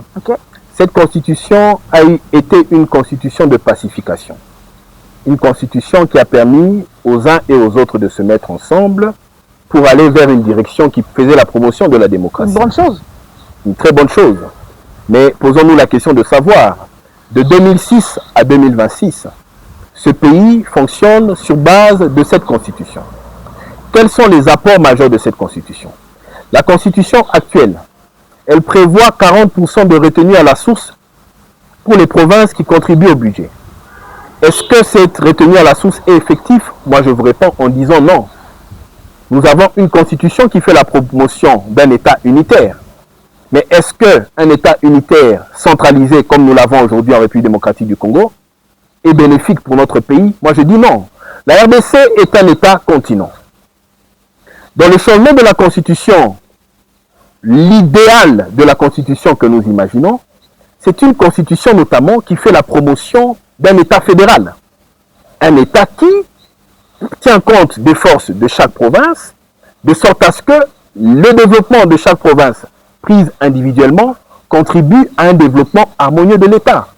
cette Constitution a été une Constitution de pacification. Une Constitution qui a permis aux uns et aux autres de se mettre ensemble pour aller vers une direction qui faisait la promotion de la démocratie. Une bonne chose. Une très bonne chose. Mais posons-nous la question de savoir, de 2006 à 2026, ce pays fonctionne sur base de cette Constitution. Quels sont les apports majeurs de cette Constitution? La Constitution actuelle, elle prévoit 40% de retenue à la source pour les provinces qui contribuent au budget. Est-ce que cette retenue à la source est effective? Moi, je vous réponds en disant non. Nous avons une Constitution qui fait la promotion d'un État unitaire. Mais est-ce qu'un État unitaire centralisé, comme nous l'avons aujourd'hui en République démocratique du Congo, est bénéfique pour notre pays? Moi, je dis non. La RDC est un État continent. Dans le changement de la Constitution, l'idéal de la Constitution que nous imaginons, c'est une Constitution notamment qui fait la promotion d'un État fédéral. Un État qui tient compte des forces de chaque province, de sorte à ce que le développement de chaque province prise individuellement contribue à un développement harmonieux de l'État.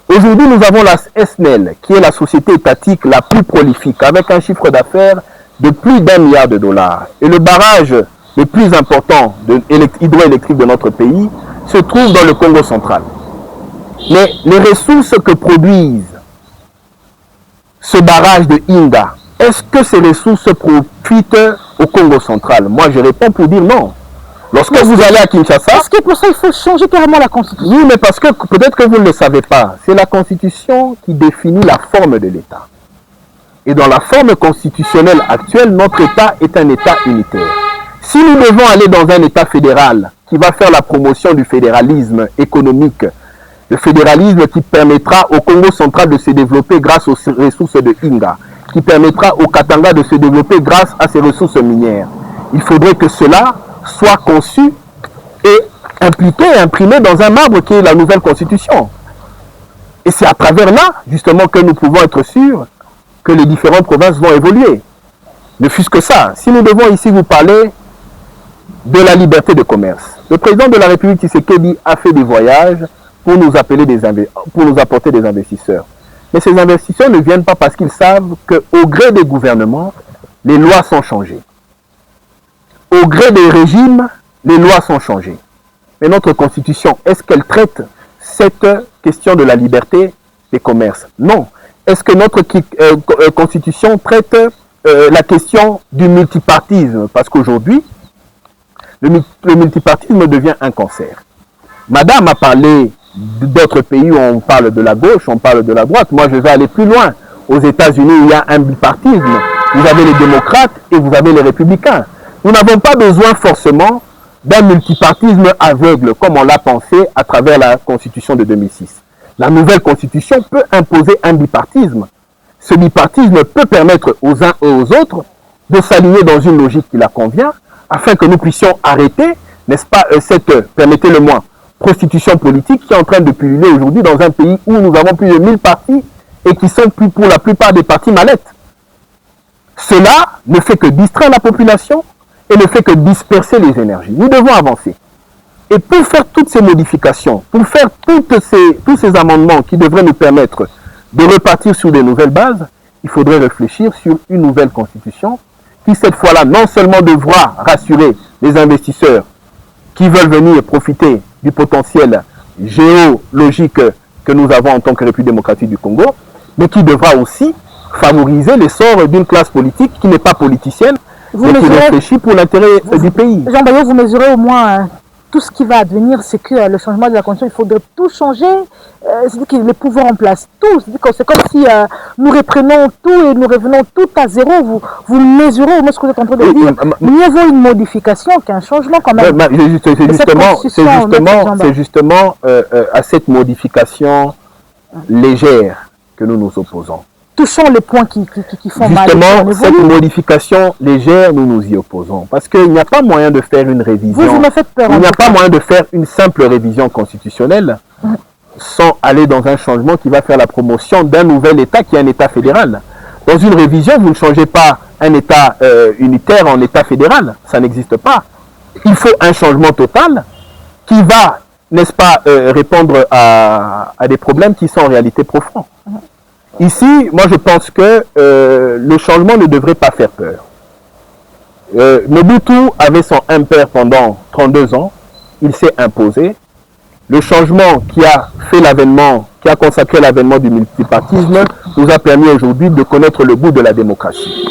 Aujourd'hui, nous avons la SNEL, qui est la société étatique la plus prolifique, avec un chiffre d'affaires de plus d'1 milliard de dollars. Et le barrage le plus important hydroélectrique de notre pays se trouve dans le Congo central. Mais les ressources que produisent ce barrage de Inga, est-ce que ces ressources profitent au Congo central? Moi, je réponds pour dire non. Lorsque vous allez à Kinshasa... Est-ce que pour ça, il faut changer carrément la Constitution? Oui, mais parce que peut-être que vous ne le savez pas. C'est la Constitution qui définit la forme de l'État. Et dans la forme constitutionnelle actuelle, notre État est un État unitaire. Si nous devons aller dans un État fédéral qui va faire la promotion du fédéralisme économique, le fédéralisme qui permettra au Congo central de se développer grâce aux ressources de Inga, qui permettra au Katanga de se développer grâce à ses ressources minières, il faudrait que cela soit conçu et impliqué et imprimé dans un marbre qui est la nouvelle Constitution. Et c'est à travers là, justement, que nous pouvons être sûrs que les différentes provinces vont évoluer. Ne fût-ce que ça. Si nous devons ici vous parler de la liberté de commerce, le président de la République Tshisekedi a fait des voyages pour nous apporter des investisseurs. Mais ces investisseurs ne viennent pas parce qu'ils savent qu'au gré des gouvernements, les lois sont changées. Au gré des régimes, les lois sont changées. Mais notre Constitution, est-ce qu'elle traite cette question de la liberté des commerces? Non. Est-ce que notre Constitution traite la question du multipartisme? Parce qu'aujourd'hui, le multipartisme devient un cancer. Madame a parlé d'autres pays où on parle de la gauche, on parle de la droite. Moi, je vais aller plus loin. Aux États-Unis, il y a un bipartisme. Vous avez les démocrates et vous avez les républicains. Nous n'avons pas besoin forcément d'un multipartisme aveugle, comme on l'a pensé à travers la Constitution de 2006. La nouvelle Constitution peut imposer un bipartisme. Ce bipartisme peut permettre aux uns et aux autres de s'aligner dans une logique qui leur convient, afin que nous puissions arrêter, n'est-ce pas, cette, permettez-le-moi, prostitution politique qui est en train de pulluler aujourd'hui dans un pays où nous avons plus de 1000 partis et qui sont pour la plupart des partis mallettes. Cela ne fait que distraire la population et ne fait que disperser les énergies. Nous devons avancer. Et pour faire toutes ces modifications, pour faire tous ces amendements qui devraient nous permettre de repartir sur de nouvelles bases, il faudrait réfléchir sur une nouvelle constitution qui cette fois-là non seulement devra rassurer les investisseurs qui veulent venir profiter du potentiel géologique que nous avons en tant que République démocratique du Congo, mais qui devra aussi favoriser l'essor d'une classe politique qui n'est pas politicienne, mais qui réfléchit pour l'intérêt du pays. Jean Bayo, vous mesurez au moins tout ce qui va advenir, c'est que le changement de la Constitution, il faudrait tout changer, c'est-à-dire que les pouvoirs en place, tout. C'est comme si nous reprenons tout et nous revenons tout à zéro. Vous mesurez, moi ce que vous êtes en train de dire, mieux vaut une modification qu'un changement quand même. C'est justement à cette modification légère que nous nous opposons. Touchons les points qui font mal. Justement, cette modification légère, nous nous y opposons. Parce qu'il n'y a pas moyen de faire une révision. Vous me faites peur. Il n'y a pas moyen de faire une simple révision constitutionnelle sans aller dans un changement qui va faire la promotion d'un nouvel État qui est un État fédéral. Dans une révision, vous ne changez pas un État unitaire en État fédéral. Ça n'existe pas. Il faut un changement total qui va, n'est-ce pas, répondre à des problèmes qui sont en réalité profonds. Ici, moi je pense que le changement ne devrait pas faire peur. Mobutu avait son impère pendant 32 ans, il s'est imposé. Le changement qui a fait l'avènement, qui a consacré l'avènement du multipartisme, nous a permis aujourd'hui de connaître le goût de la démocratie.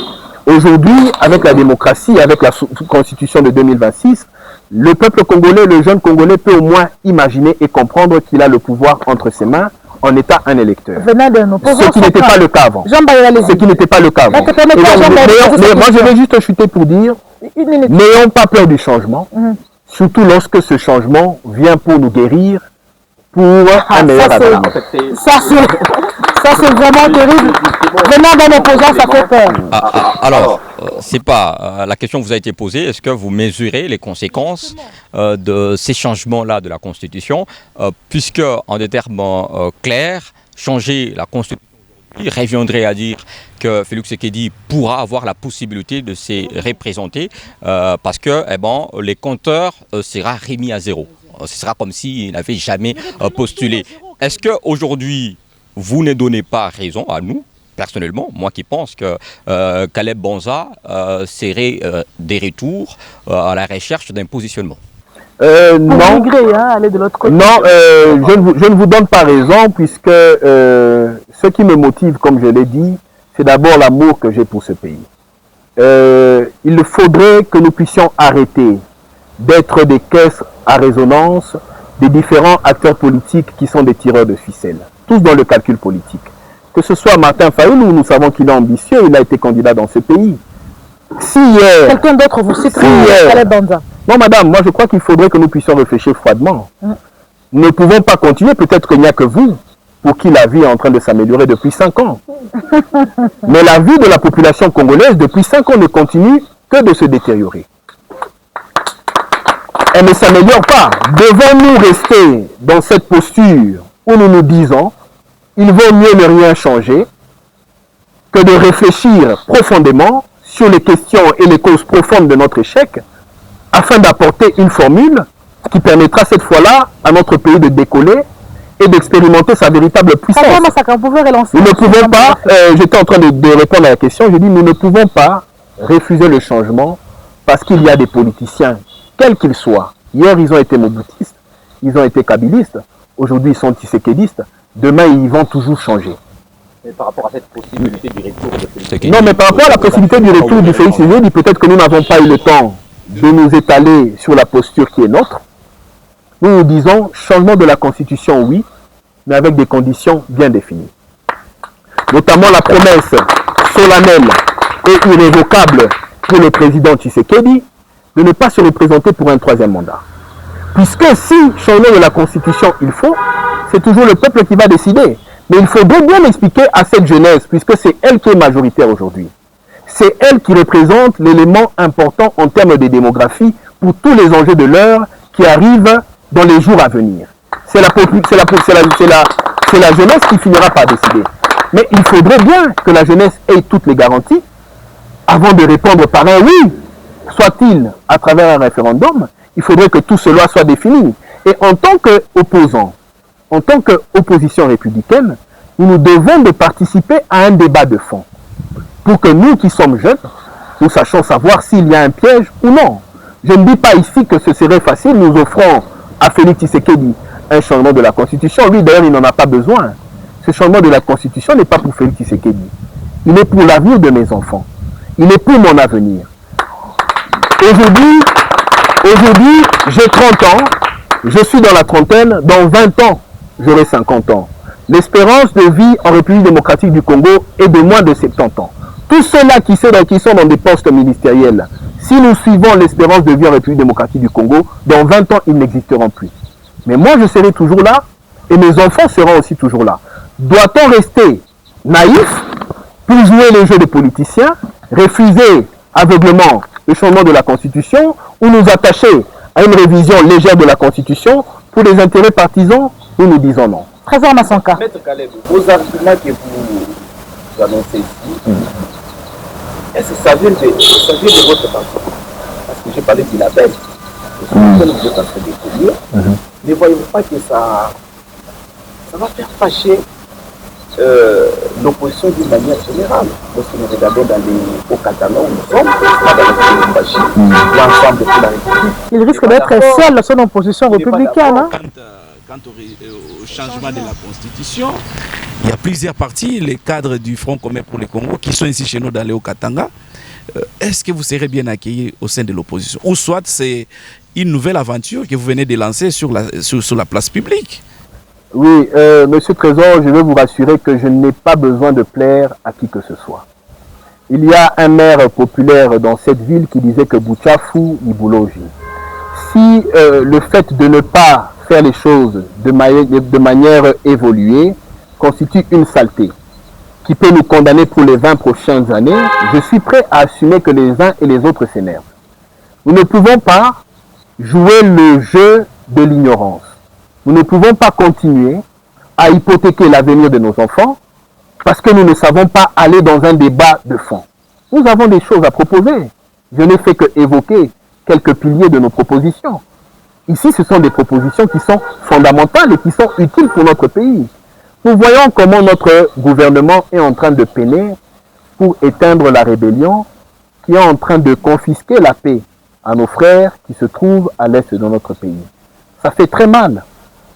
Aujourd'hui, avec la démocratie, avec la constitution de 2026, le peuple congolais, le jeune congolais peut au moins imaginer et comprendre qu'il a le pouvoir entre ses mains en état un électeur. Ce qui n'était pas le cas avant. Ce qui n'était pas le cas avant. Mais moi je vais juste chuter pour dire, n'ayons pas peur du changement, surtout lorsque ce changement vient pour nous guérir, pour un meilleur avenir. Ça c'est vraiment terrible. Venant d'un opposant, ça fait peur. Alors, c'est pas la question vous a été posée. Est-ce que vous mesurez les conséquences de ces changements-là de la Constitution, puisque en des termes clairs, changer la Constitution reviendrait à dire que Félix Tshisekedi pourra avoir la possibilité de se représenter parce que les compteurs seront remis à zéro. Ce sera comme s'il n'avait jamais postulé. Est-ce qu'aujourd'hui, vous ne donnez pas raison à nous, personnellement, moi qui pense que Caleb Bonza serait des retours à la recherche d'un positionnement? Non, aller de l'autre côté. Non, je ne vous donne pas raison puisque ce qui me motive, comme je l'ai dit, c'est d'abord l'amour que j'ai pour ce pays. Il faudrait que nous puissions arrêter d'être des caisses à résonance des différents acteurs politiques qui sont des tireurs de ficelles, tous dans le calcul politique. Que ce soit Martin Fayoulou, nous savons qu'il est ambitieux, il a été candidat dans ce pays. Si hier... Quelqu'un d'autre vous cite Caleb Bonza. Non, madame, moi je crois qu'il faudrait que nous puissions réfléchir froidement. Nous ne pouvons pas continuer, peut-être qu'il n'y a que vous, pour qui la vie est en train de s'améliorer depuis 5 ans. Mais la vie de la population congolaise, depuis 5 ans, ne continue que de se détériorer. Elle ne s'améliore pas. Devons-nous rester dans cette posture où nous nous disons il vaut mieux ne rien changer que de réfléchir profondément sur les questions et les causes profondes de notre échec afin d'apporter une formule qui permettra cette fois-là à notre pays de décoller et d'expérimenter sa véritable puissance. Nous ne pouvons pas, j'étais en train de répondre à la question, je dis nous ne pouvons pas refuser le changement parce qu'il y a des politiciens, quels qu'ils soient. Hier, ils ont été mobutistes, ils ont été kabylistes, aujourd'hui, ils sont tshisekidistes, demain, ils vont toujours changer. Mais par rapport à cette possibilité du retour de Félix... Non, mais par rapport à la possibilité du retour du Félix Tshisekedi, peut-être que nous n'avons pas eu le temps de nous étaler sur la posture qui est nôtre. Nous nous disons changement de la Constitution, oui, mais avec des conditions bien définies. Notamment la promesse solennelle et irrévocable pour le président Tshisekedi de ne pas se représenter pour un 3e mandat. Puisque si changement de la Constitution il faut, c'est toujours le peuple qui va décider. Mais il faudrait bien expliquer à cette jeunesse, puisque c'est elle qui est majoritaire aujourd'hui. C'est elle qui représente l'élément important en termes de démographie pour tous les enjeux de l'heure qui arrivent dans les jours à venir. C'est la jeunesse qui finira par décider. Mais il faudrait bien que la jeunesse ait toutes les garanties avant de répondre par un oui, soit-il à travers un référendum. Il faudrait que tout cela soit défini. Et en tant qu'opposants, en tant qu'opposition républicaine, nous nous devons de participer à un débat de fond pour que nous qui sommes jeunes nous sachions savoir s'il y a un piège ou non. Je ne dis pas ici que ce serait facile, nous offrons à Félix Tshisekedi un changement de la Constitution. Lui, d'ailleurs, il n'en a pas besoin. Ce changement de la Constitution n'est pas pour Félix Tshisekedi. Il est pour l'avenir de mes enfants. Il est pour mon avenir. Aujourd'hui, j'ai 30 ans, je suis dans la trentaine, dans 20 ans, j'aurai 50 ans. L'espérance de vie en République démocratique du Congo est de moins de 70 ans. Tous ceux-là qui sont dans des postes ministériels, si nous suivons l'espérance de vie en République démocratique du Congo, dans 20 ans, ils n'existeront plus. Mais moi, je serai toujours là et mes enfants seront aussi toujours là. Doit-on rester naïf pour jouer les jeux des politiciens, refuser aveuglément le changement de la Constitution ou nous attacher à une révision légère de la Constitution pour des intérêts partisans? Nous disons non. Trésor Massanka. Maître Caleb, vos arguments que vous annoncez ici, est-ce que ça vient de votre parti? Parce que j'ai parlé du label, vous êtes en train d'écrire. Ne voyez-vous pas que ça va faire fâcher l'opposition d'une manière générale? Lorsque nous regardons dans les Hauts-Catalans, nous sommes pas dans le Lubumbashi, l'ensemble de la République. Il risque d'être seul son opposition républicaine. Hein? Quant au changement de la Constitution, il y a plusieurs partis, les cadres du Front commun pour le Congo, qui sont ici chez nous dans les Hauts-Katanga. Est-ce que vous serez bien accueillis au sein de l'opposition? Ou soit c'est une nouvelle aventure que vous venez de lancer sur la place publique? Oui, Monsieur Trésor, je veux vous rassurer que je n'ai pas besoin de plaire à qui que ce soit. Il y a un maire populaire dans cette ville qui disait que Buchafu Ibuloji. Si le fait de ne pas faire les choses de manière évoluée constitue une saleté qui peut nous condamner pour les 20 prochaines années, je suis prêt à assumer que les uns et les autres s'énervent. Nous ne pouvons pas jouer le jeu de l'ignorance. Nous ne pouvons pas continuer à hypothéquer l'avenir de nos enfants parce que nous ne savons pas aller dans un débat de fond. Nous avons des choses à proposer. Je n'ai fait que évoquer quelques piliers de nos propositions. Ici, ce sont des propositions qui sont fondamentales et qui sont utiles pour notre pays. Nous voyons comment notre gouvernement est en train de peiner pour éteindre la rébellion, qui est en train de confisquer la paix à nos frères qui se trouvent à l'est de notre pays. Ça fait très mal.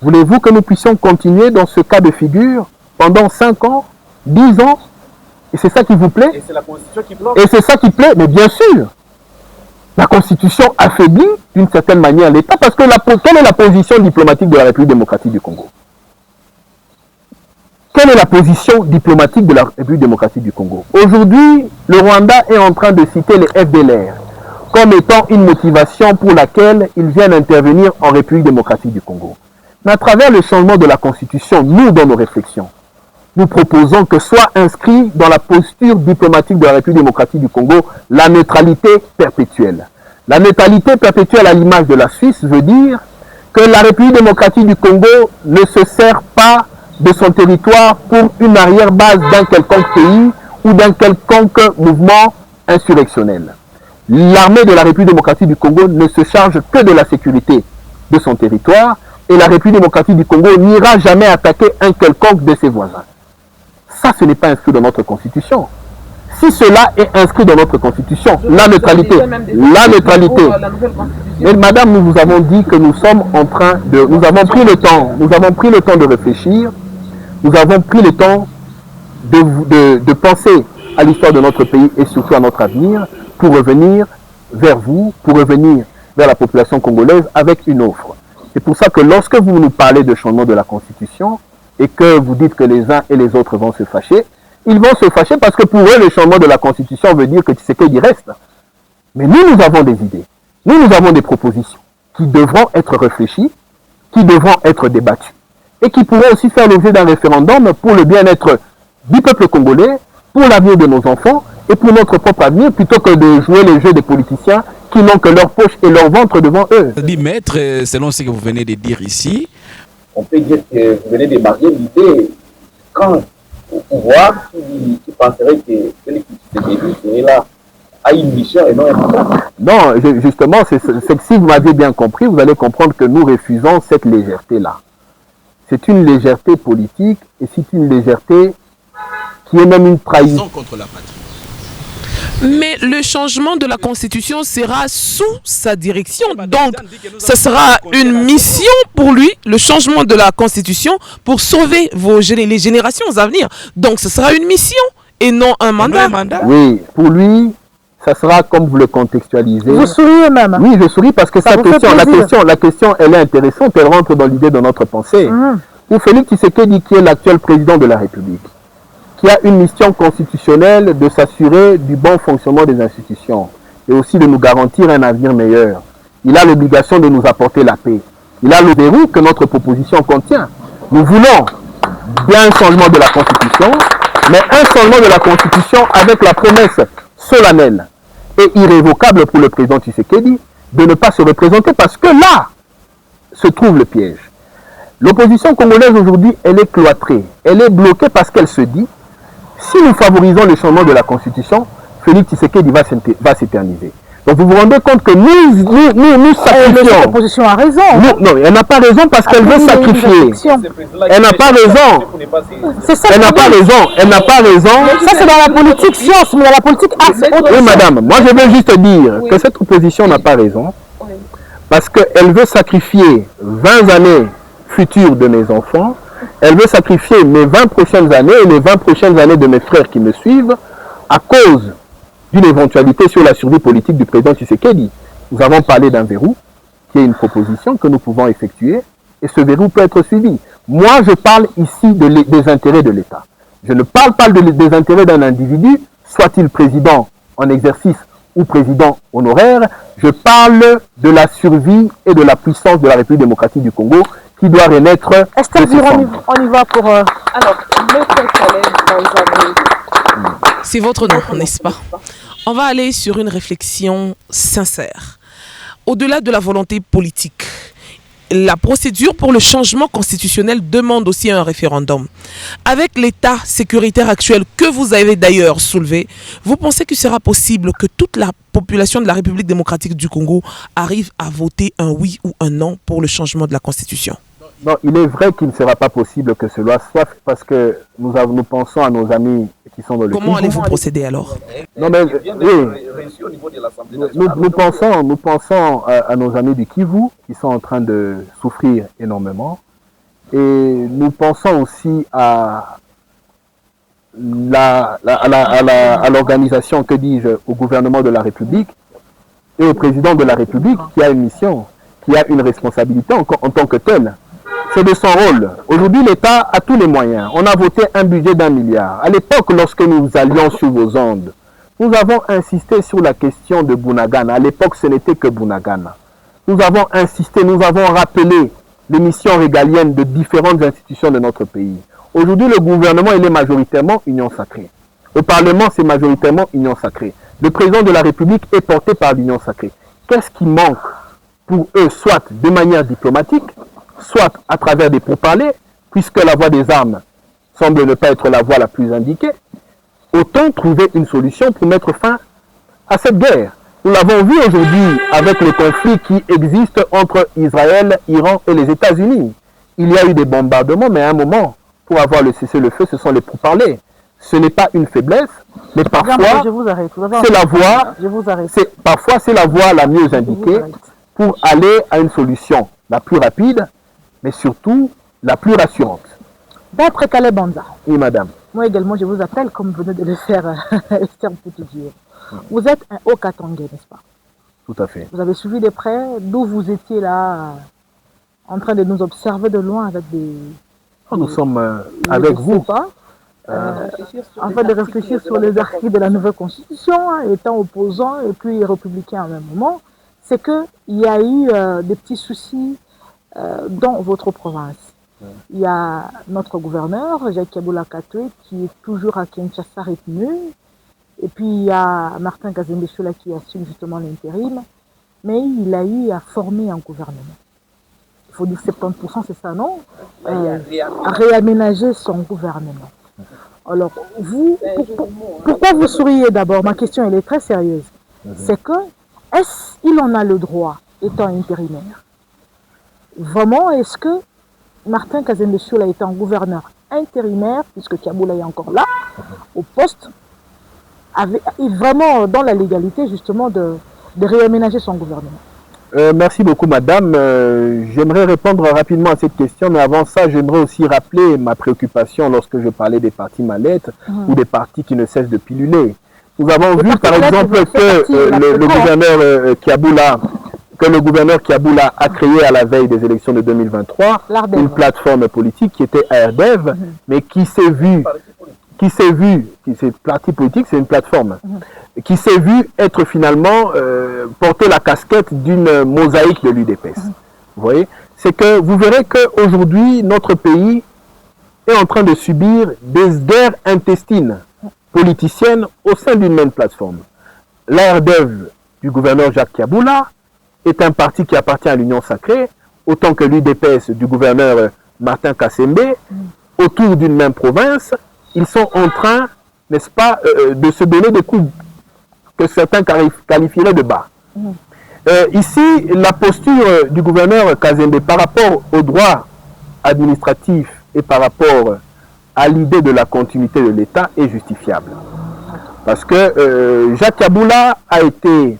Voulez-vous que nous puissions continuer dans ce cas de figure pendant 5 ans, 10 ans? Et c'est ça qui vous plaît? Et c'est la Constitution qui bloque. Et c'est ça qui plaît? Mais bien sûr. La Constitution affaiblit d'une certaine manière l'État parce que quelle est la position diplomatique de la République démocratique du Congo? Quelle est la position diplomatique de la République démocratique du Congo? Aujourd'hui, le Rwanda est en train de citer les FDLR comme étant une motivation pour laquelle ils viennent intervenir en République démocratique du Congo. Mais à travers le changement de la Constitution, nous, dans nos réflexions, nous proposons que soit inscrit dans la posture diplomatique de la République démocratique du Congo la neutralité perpétuelle. La neutralité perpétuelle à l'image de la Suisse veut dire que la République démocratique du Congo ne se sert pas de son territoire pour une arrière-base d'un quelconque pays ou d'un quelconque mouvement insurrectionnel. L'armée de la République démocratique du Congo ne se charge que de la sécurité de son territoire et la République démocratique du Congo n'ira jamais attaquer un quelconque de ses voisins. Ça, ce n'est pas inscrit dans notre Constitution. Si cela est inscrit dans notre Constitution, la neutralité, mais madame, nous vous avons dit que nous sommes en train de, nous avons pris le temps de réfléchir, nous avons pris le temps de penser à l'histoire de notre pays et surtout à notre avenir pour revenir vers vous, pour revenir vers la population congolaise avec une offre. C'est pour ça que lorsque vous nous parlez de changement de la Constitution et que vous dites que les uns et les autres vont se fâcher, ils vont se fâcher parce que pour eux, le changement de la Constitution veut dire que Tshisekedi reste. Mais nous avons des idées. Nous avons des propositions qui devront être réfléchies, qui devront être débattues et qui pourront aussi faire l'objet d'un référendum pour le bien-être du peuple congolais, pour l'avenir de nos enfants et pour notre propre avenir, plutôt que de jouer les jeux des politiciens qui n'ont que leur poche et leur ventre devant eux. Dit maître, selon ce que vous venez de dire ici, on peut dire que vous venez de marier l'idée quand au pouvoir qui penserait que celui qui serait là a une mission et non un mandat. Non, justement, c'est que si vous m'avez bien compris, vous allez comprendre que nous refusons cette légèreté-là. C'est une légèreté politique et c'est une légèreté qui est même une trahison contre la patrie. Mais le changement de la Constitution sera sous sa direction. Donc, ce sera une mission pour lui, le changement de la Constitution, pour sauver les générations à venir. Donc, ce sera une mission et non un mandat. Oui, pour lui, ça sera comme vous le contextualisez. Vous souriez même. Oui, je souris parce que la question, elle est intéressante, elle rentre dans l'idée de notre pensée. Pour Félix Tshisekedi, qui est l'actuel président de la République, qui a une mission constitutionnelle de s'assurer du bon fonctionnement des institutions et aussi de nous garantir un avenir meilleur. Il a l'obligation de nous apporter la paix. Il a le verrou que notre proposition contient. Nous voulons bien un changement de la Constitution, mais un changement de la Constitution avec la promesse solennelle et irrévocable pour le président Tshisekedi de ne pas se représenter parce que là se trouve le piège. L'opposition congolaise aujourd'hui, elle est cloîtrée, elle est bloquée parce qu'elle se dit si nous favorisons le changement de la Constitution, Félix Tshisekedi va s'éterniser. Donc vous vous rendez compte que nous sacrifions. L'opposition a raison. Non, elle n'a pas raison parce qu'elle veut sacrifier. Elle n'a pas raison. Elle n'a pas raison. Elle n'a pas raison. Ça c'est dans la politique science, mais dans la politique oui, madame. Moi je veux juste dire que cette opposition n'a pas raison parce qu'elle veut sacrifier 20 années futures de mes enfants. Elle veut sacrifier mes 20 prochaines années et les 20 prochaines années de mes frères qui me suivent à cause d'une éventualité sur la survie politique du président Tshisekedi. Nous avons parlé d'un verrou qui est une proposition que nous pouvons effectuer et ce verrou peut être suivi. Moi, je parle ici des intérêts de l'État. Je ne parle pas des intérêts d'un individu, soit-il président en exercice ou président honoraire. Je parle de la survie et de la puissance de la République démocratique du Congo qui doit renaître. Esther, on y va pour... Alors, c'est votre nom, n'est-ce pas? On va aller sur une réflexion sincère. Au-delà de la volonté politique, la procédure pour le changement constitutionnel demande aussi un référendum. Avec l'état sécuritaire actuel que vous avez d'ailleurs soulevé, vous pensez qu'il sera possible que toute la population de la République démocratique du Congo arrive à voter un oui ou un non pour le changement de la Constitution? Non, il est vrai qu'il ne sera pas possible que cela soit parce que nous pensons à nos amis qui sont dans le Comment allez-vous procéder alors? Non, mais, nous pensons à nos amis du Kivu qui sont en train de souffrir énormément et nous pensons aussi à l'organisation, que dis-je, au gouvernement de la République et au président de la République qui a une mission, qui a une responsabilité en tant que tel. C'est de son rôle. Aujourd'hui, l'État a tous les moyens. On a voté un budget d'1 milliard. À l'époque, lorsque nous allions sur vos ondes, nous avons insisté sur la question de Bunagana. À l'époque, ce n'était que Bunagana. Nous avons insisté, nous avons rappelé les missions régaliennes de différentes institutions de notre pays. Aujourd'hui, le gouvernement, il est majoritairement Union Sacrée. Le Parlement, c'est majoritairement Union Sacrée. Le président de la République est porté par l'Union Sacrée. Qu'est-ce qui manque pour eux, soit de manière diplomatique, soit à travers des pourparlers, puisque la voie des armes semble ne pas être la voie la plus indiquée, autant trouver une solution pour mettre fin à cette guerre. Nous l'avons vu aujourd'hui avec le conflit qui existe entre Israël, Iran et les États-Unis. Il y a eu des bombardements, mais à un moment, pour avoir le cessez-le-feu, ce sont les pourparlers. Ce n'est pas une faiblesse, mais parfois, c'est la voie, parfois c'est la voie la mieux indiquée pour aller à une solution la plus rapide, mais surtout la plus rassurante. Maître Caleb Banza. Oui, madame. Moi également, je vous appelle, comme venez de le faire Esther Poutoudjir. Vous êtes un Haut-Katangais, n'est-ce pas? Tout à fait. Vous avez suivi de près d'où vous étiez là, en train de nous observer de loin avec des... Nous sommes avec vous. En fait, de réfléchir sur les archives de la nouvelle constitution, étant opposant et puis républicain en même moment, c'est qu'il y a eu des petits soucis dans votre province. Il y a notre gouverneur, Jacques Kaboula Katoué, qui est toujours à Kinshasa retenu. Et puis il y a Martin Kazembe-Chola qui assume justement l'intérim. Mais il a eu à former un gouvernement. Il faut dire 70%, c'est ça, non? À réaménager son gouvernement. Alors, vous, pourquoi vous souriez d'abord? Ma question, elle est très sérieuse. C'est que, est-ce qu'il en a le droit, étant intérimaire? Vraiment, est-ce que Martin Kazembe-Chola étant gouverneur intérimaire, puisque Kaboula est encore là, au poste, est vraiment dans la légalité justement de réaménager son gouvernement? Merci beaucoup, madame. J'aimerais répondre rapidement à cette question, mais avant ça, j'aimerais aussi rappeler ma préoccupation lorsque je parlais des partis mallettes ou des partis qui ne cessent de piluler. Nous avons vu, par exemple, que le gouverneur Kiaboula, a créé à la veille des élections de 2023 une plateforme politique qui était ARDEV, mais qui s'est vu, parti politique, c'est une plateforme, qui s'est vu être finalement porter la casquette d'une mosaïque de l'UDPS. Vous voyez, c'est que vous verrez qu'aujourd'hui, notre pays est en train de subir des guerres intestines politiciennes au sein d'une même plateforme. L'ARDEV du gouverneur Jacques Kiaboula est un parti qui appartient à l'Union sacrée, autant que l'UDPS du gouverneur Martin Kassembe, autour d'une même province. Ils sont en train, n'est-ce pas, de se donner des coups que certains qualifieraient de bas. Ici, la posture du gouverneur Kassembe par rapport aux droits administratifs et par rapport à l'idée de la continuité de l'État est justifiable. Parce que Jacques Kiaboula a été,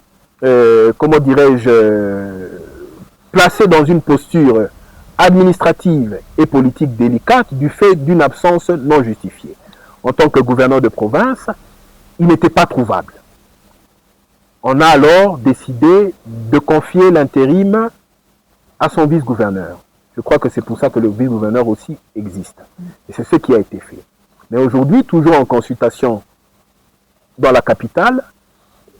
comment dirais-je, placé dans une posture administrative et politique délicate du fait d'une absence non justifiée. En tant que gouverneur de province, il n'était pas trouvable. On a alors décidé de confier l'intérim à son vice-gouverneur. Je crois que c'est pour ça que le vice-gouverneur aussi existe. Et c'est ce qui a été fait. Mais aujourd'hui, toujours en consultation dans la capitale,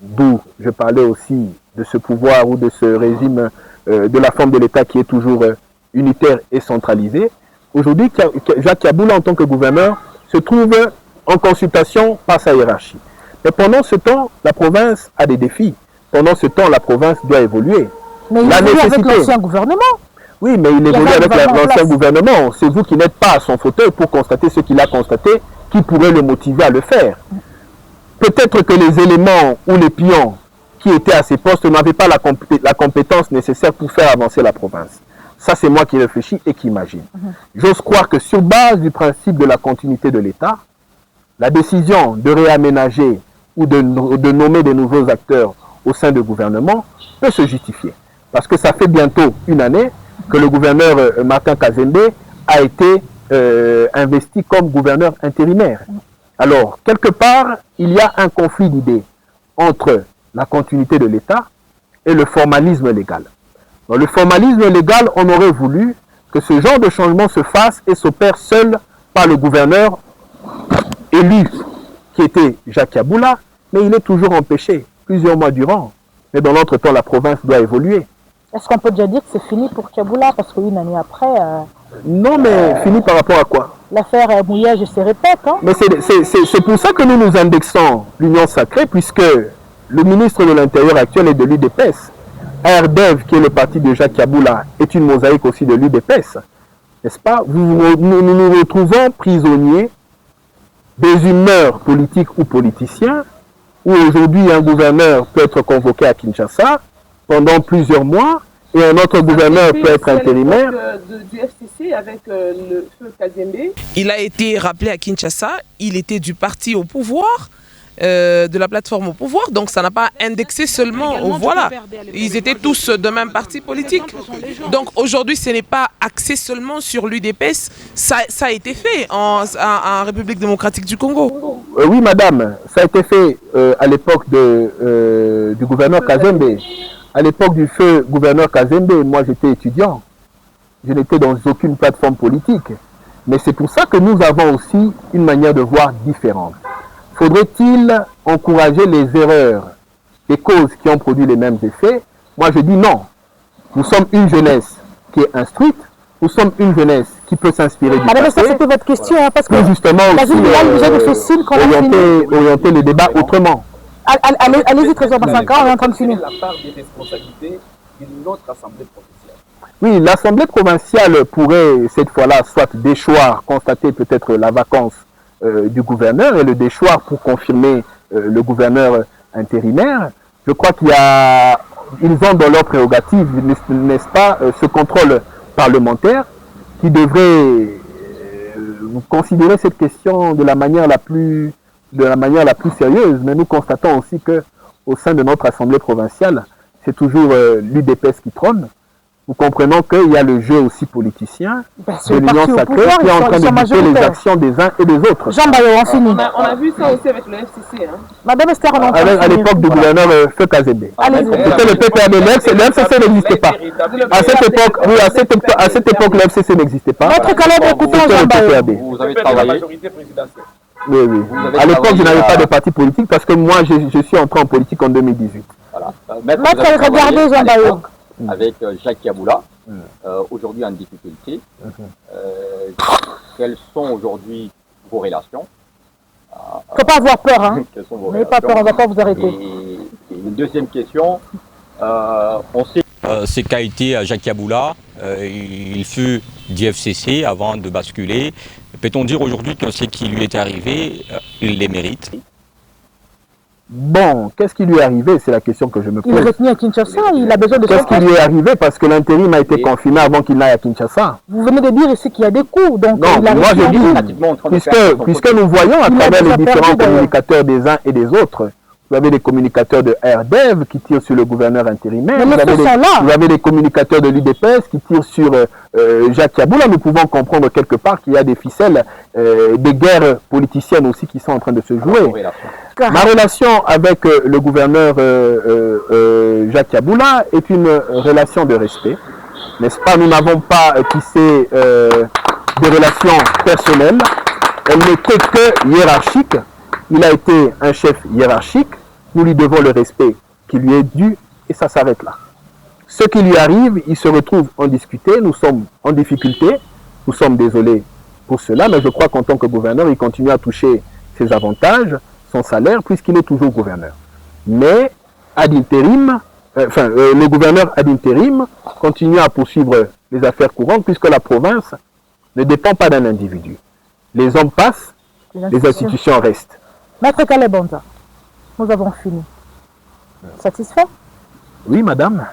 d'où je parlais aussi de ce pouvoir ou de ce régime de la forme de l'État qui est toujours unitaire et centralisé. Aujourd'hui, Jacques Kiaboula, en tant que gouverneur, se trouve en consultation par sa hiérarchie. Mais pendant ce temps, la province a des défis. Pendant ce temps, la province doit évoluer. Mais il évolue avec l'ancien gouvernement. Oui, mais il évolue avec l'ancien gouvernement. C'est vous qui n'êtes pas à son fauteuil pour constater ce qu'il a constaté, qui pourrait le motiver à le faire. Peut-être que les éléments ou les pions qui étaient à ces postes n'avaient pas la compétence nécessaire pour faire avancer la province. Ça, c'est moi qui réfléchis et qui imagine. J'ose croire que sur base du principe de la continuité de l'État, la décision de réaménager ou de nommer des nouveaux acteurs au sein du gouvernement peut se justifier. Parce que ça fait bientôt une année que le gouverneur Martin Kassembe a été investi comme gouverneur intérimaire. Alors, quelque part, il y a un conflit d'idées entre la continuité de l'État et le formalisme légal. Dans le formalisme légal, on aurait voulu que ce genre de changement se fasse et s'opère seul par le gouverneur élu, qui était Jacques Kiaboula, mais il est toujours empêché, plusieurs mois durant. Mais dans l'entretemps, la province doit évoluer. Est-ce qu'on peut déjà dire que c'est fini pour Kiaboula? Parce qu'une année après... non, mais fini par rapport à quoi? L'affaire Mouillage se répète. Hein? Mais c'est pour ça que nous nous indexons l'Union sacrée, puisque le ministre de l'Intérieur actuel est de l'UDPS. ARDEV, qui est le parti de Jacques Kiaboula, est une mosaïque aussi de l'UDPS. N'est-ce pas? Nous nous retrouvons prisonniers des humeurs politiques ou politiciens, où aujourd'hui un gouverneur peut être convoqué à Kinshasa pendant plusieurs mois, et un autre gouverneur peut être intérimaire. Du FCC avec le feu Kassembe. Il a été rappelé à Kinshasa, il était du parti au pouvoir, de la plateforme au pouvoir, donc ça n'a pas indexé seulement, voilà, ils étaient tous de même parti politique. Donc aujourd'hui ce n'est pas axé seulement sur l'UDPS, ça a été fait en République démocratique du Congo. Oui madame, ça a été fait à l'époque du gouverneur Kassembe. À l'époque du feu gouverneur Kassembe, moi j'étais étudiant, je n'étais dans aucune plateforme politique, mais c'est pour ça que nous avons aussi une manière de voir différente. Faudrait-il encourager les erreurs, les causes qui ont produit les mêmes effets? Moi je dis non. Nous sommes une jeunesse qui est instruite, nous sommes une jeunesse qui peut s'inspirer du passé. Ça c'était votre question, hein, parce que justement aussi orienter le débat autrement. Allez-y, Trésor Bassaka, on est en train de finir. La part des responsabilités d'une autre assemblée provinciale. Oui, l'assemblée provinciale pourrait cette fois-là soit déchoir, constater peut-être la vacance du gouverneur et le déchoir pour confirmer le gouverneur intérimaire. Je crois ils ont dans leur prérogative, n'est-ce pas, ce contrôle parlementaire qui devrait considérer cette question de la manière la plus de la manière la plus sérieuse, mais nous constatons aussi qu'au sein de notre Assemblée provinciale, c'est toujours l'UDPS qui trône. Nous comprenons qu'il y a le jeu aussi politicien de l'Union sacrée qui est en train de dicter les actions des uns et des autres. Jean Bayo, on finit. On a vu ça aussi avec le FCC. Hein. Madame Esther, on à l'époque du gouverneur Feu Kazembe. C'était le PPRD, le FCC n'existait pas. À cette époque, le FCC n'existait pas. Votre collègue, écoutons Jean Bayo. Vous avez travaillé. Majorité présidentielle. Oui, oui. À l'époque, je n'avais pas de parti politique parce que moi, je suis entré en politique en 2018. Voilà. Maître, regardez Jean Bayo. Avec Jacques Yaboula, aujourd'hui en difficulté. Quelles sont aujourd'hui vos relations? Il ne faut pas avoir peur, hein. N'ayez pas peur, on ne va pas vous arrêter. Et une deuxième question, on sait... C'est qu'a été Jacques Yaboula, il fut du FCC avant de basculer. Peut-on dire aujourd'hui que ce qui lui est arrivé, il les mérite? Bon, qu'est-ce qui lui est arrivé? C'est la question que je me pose. Il est retenu à Kinshasa, il a besoin de... Qu'est-ce qui lui est arrivé? Parce que l'intérim a été confiné avant qu'il n'aille à Kinshasa. Vous venez de dire ici qu'il y a des coups. Donc non, moi je dis, puisque nous voyons à travers les différents communicateurs des uns et des autres, vous avez des communicateurs de RDEV qui tirent sur le gouverneur intérimaire, vous avez des communicateurs de l'UDPS qui tirent sur Jacques Yaboula. Nous pouvons comprendre quelque part qu'il y a des ficelles, des guerres politiciennes aussi qui sont en train de se jouer. Ma relation avec le gouverneur Jacques Yaboula est une relation de respect, n'est-ce pas? Nous n'avons pas tissé des relations personnelles, elle n'était que hiérarchique. Il a été un chef hiérarchique, nous lui devons le respect qui lui est dû et ça s'arrête là. Ce qui lui arrive, il se retrouve en discuter, nous sommes en difficulté, nous sommes désolés pour cela, mais je crois qu'en tant que gouverneur, il continue à toucher ses avantages, son salaire, puisqu'il est toujours gouverneur. Mais ad intérim, le gouverneur ad intérim continue à poursuivre les affaires courantes, puisque la province ne dépend pas d'un individu. Les hommes passent, les institutions restent. Maître Kalebanda, nous avons fini. Satisfait? Oui, madame.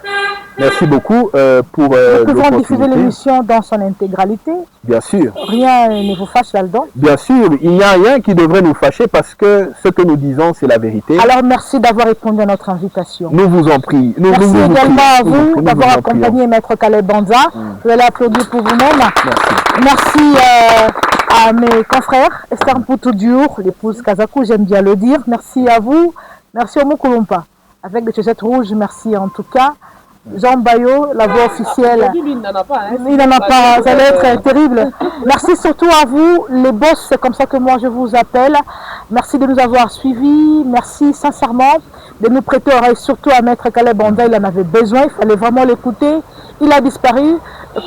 Merci beaucoup pour nous pouvons diffuser l'émission dans son intégralité. Bien sûr. Rien ne vous fâche là-dedans? Bien sûr, il n'y a rien qui devrait nous fâcher parce que ce que nous disons, c'est la vérité. Alors, merci d'avoir répondu à notre invitation. Nous vous en prions. Merci également à vous d'avoir accompagné Maître Kalebanda. Vous allez applaudir pour vous-même. Merci. Merci à mes confrères, Esther Mpoutou-Diour, l'épouse Kazakou, j'aime bien le dire. Merci à vous. Merci au Mokolompa. Avec des chaussettes rouges, merci en tout cas. Jean Bayo, la voix officielle. Il n'en a pas. Hein. Il n'en a pas, ça va être terrible. Merci surtout à vous, les boss, c'est comme ça que moi je vous appelle. Merci de nous avoir suivis. Merci sincèrement de nous prêter oreille, surtout à Maître Kalebanda. Il en avait besoin, il fallait vraiment l'écouter. Il a disparu,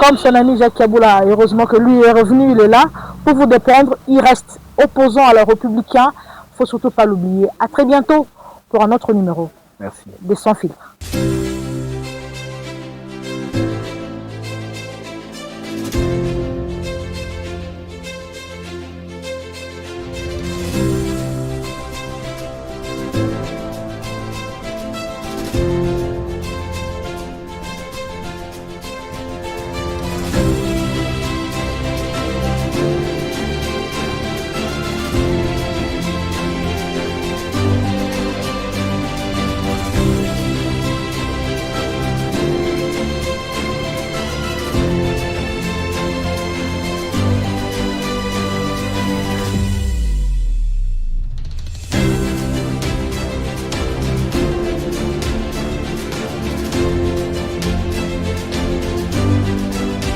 comme son ami Jacques Yaboula. Heureusement que lui est revenu, il est là pour vous défendre. Il reste opposant à leurs républicains. Il ne faut surtout pas l'oublier. À très bientôt pour un autre numéro. Merci. Des Sans Filtre.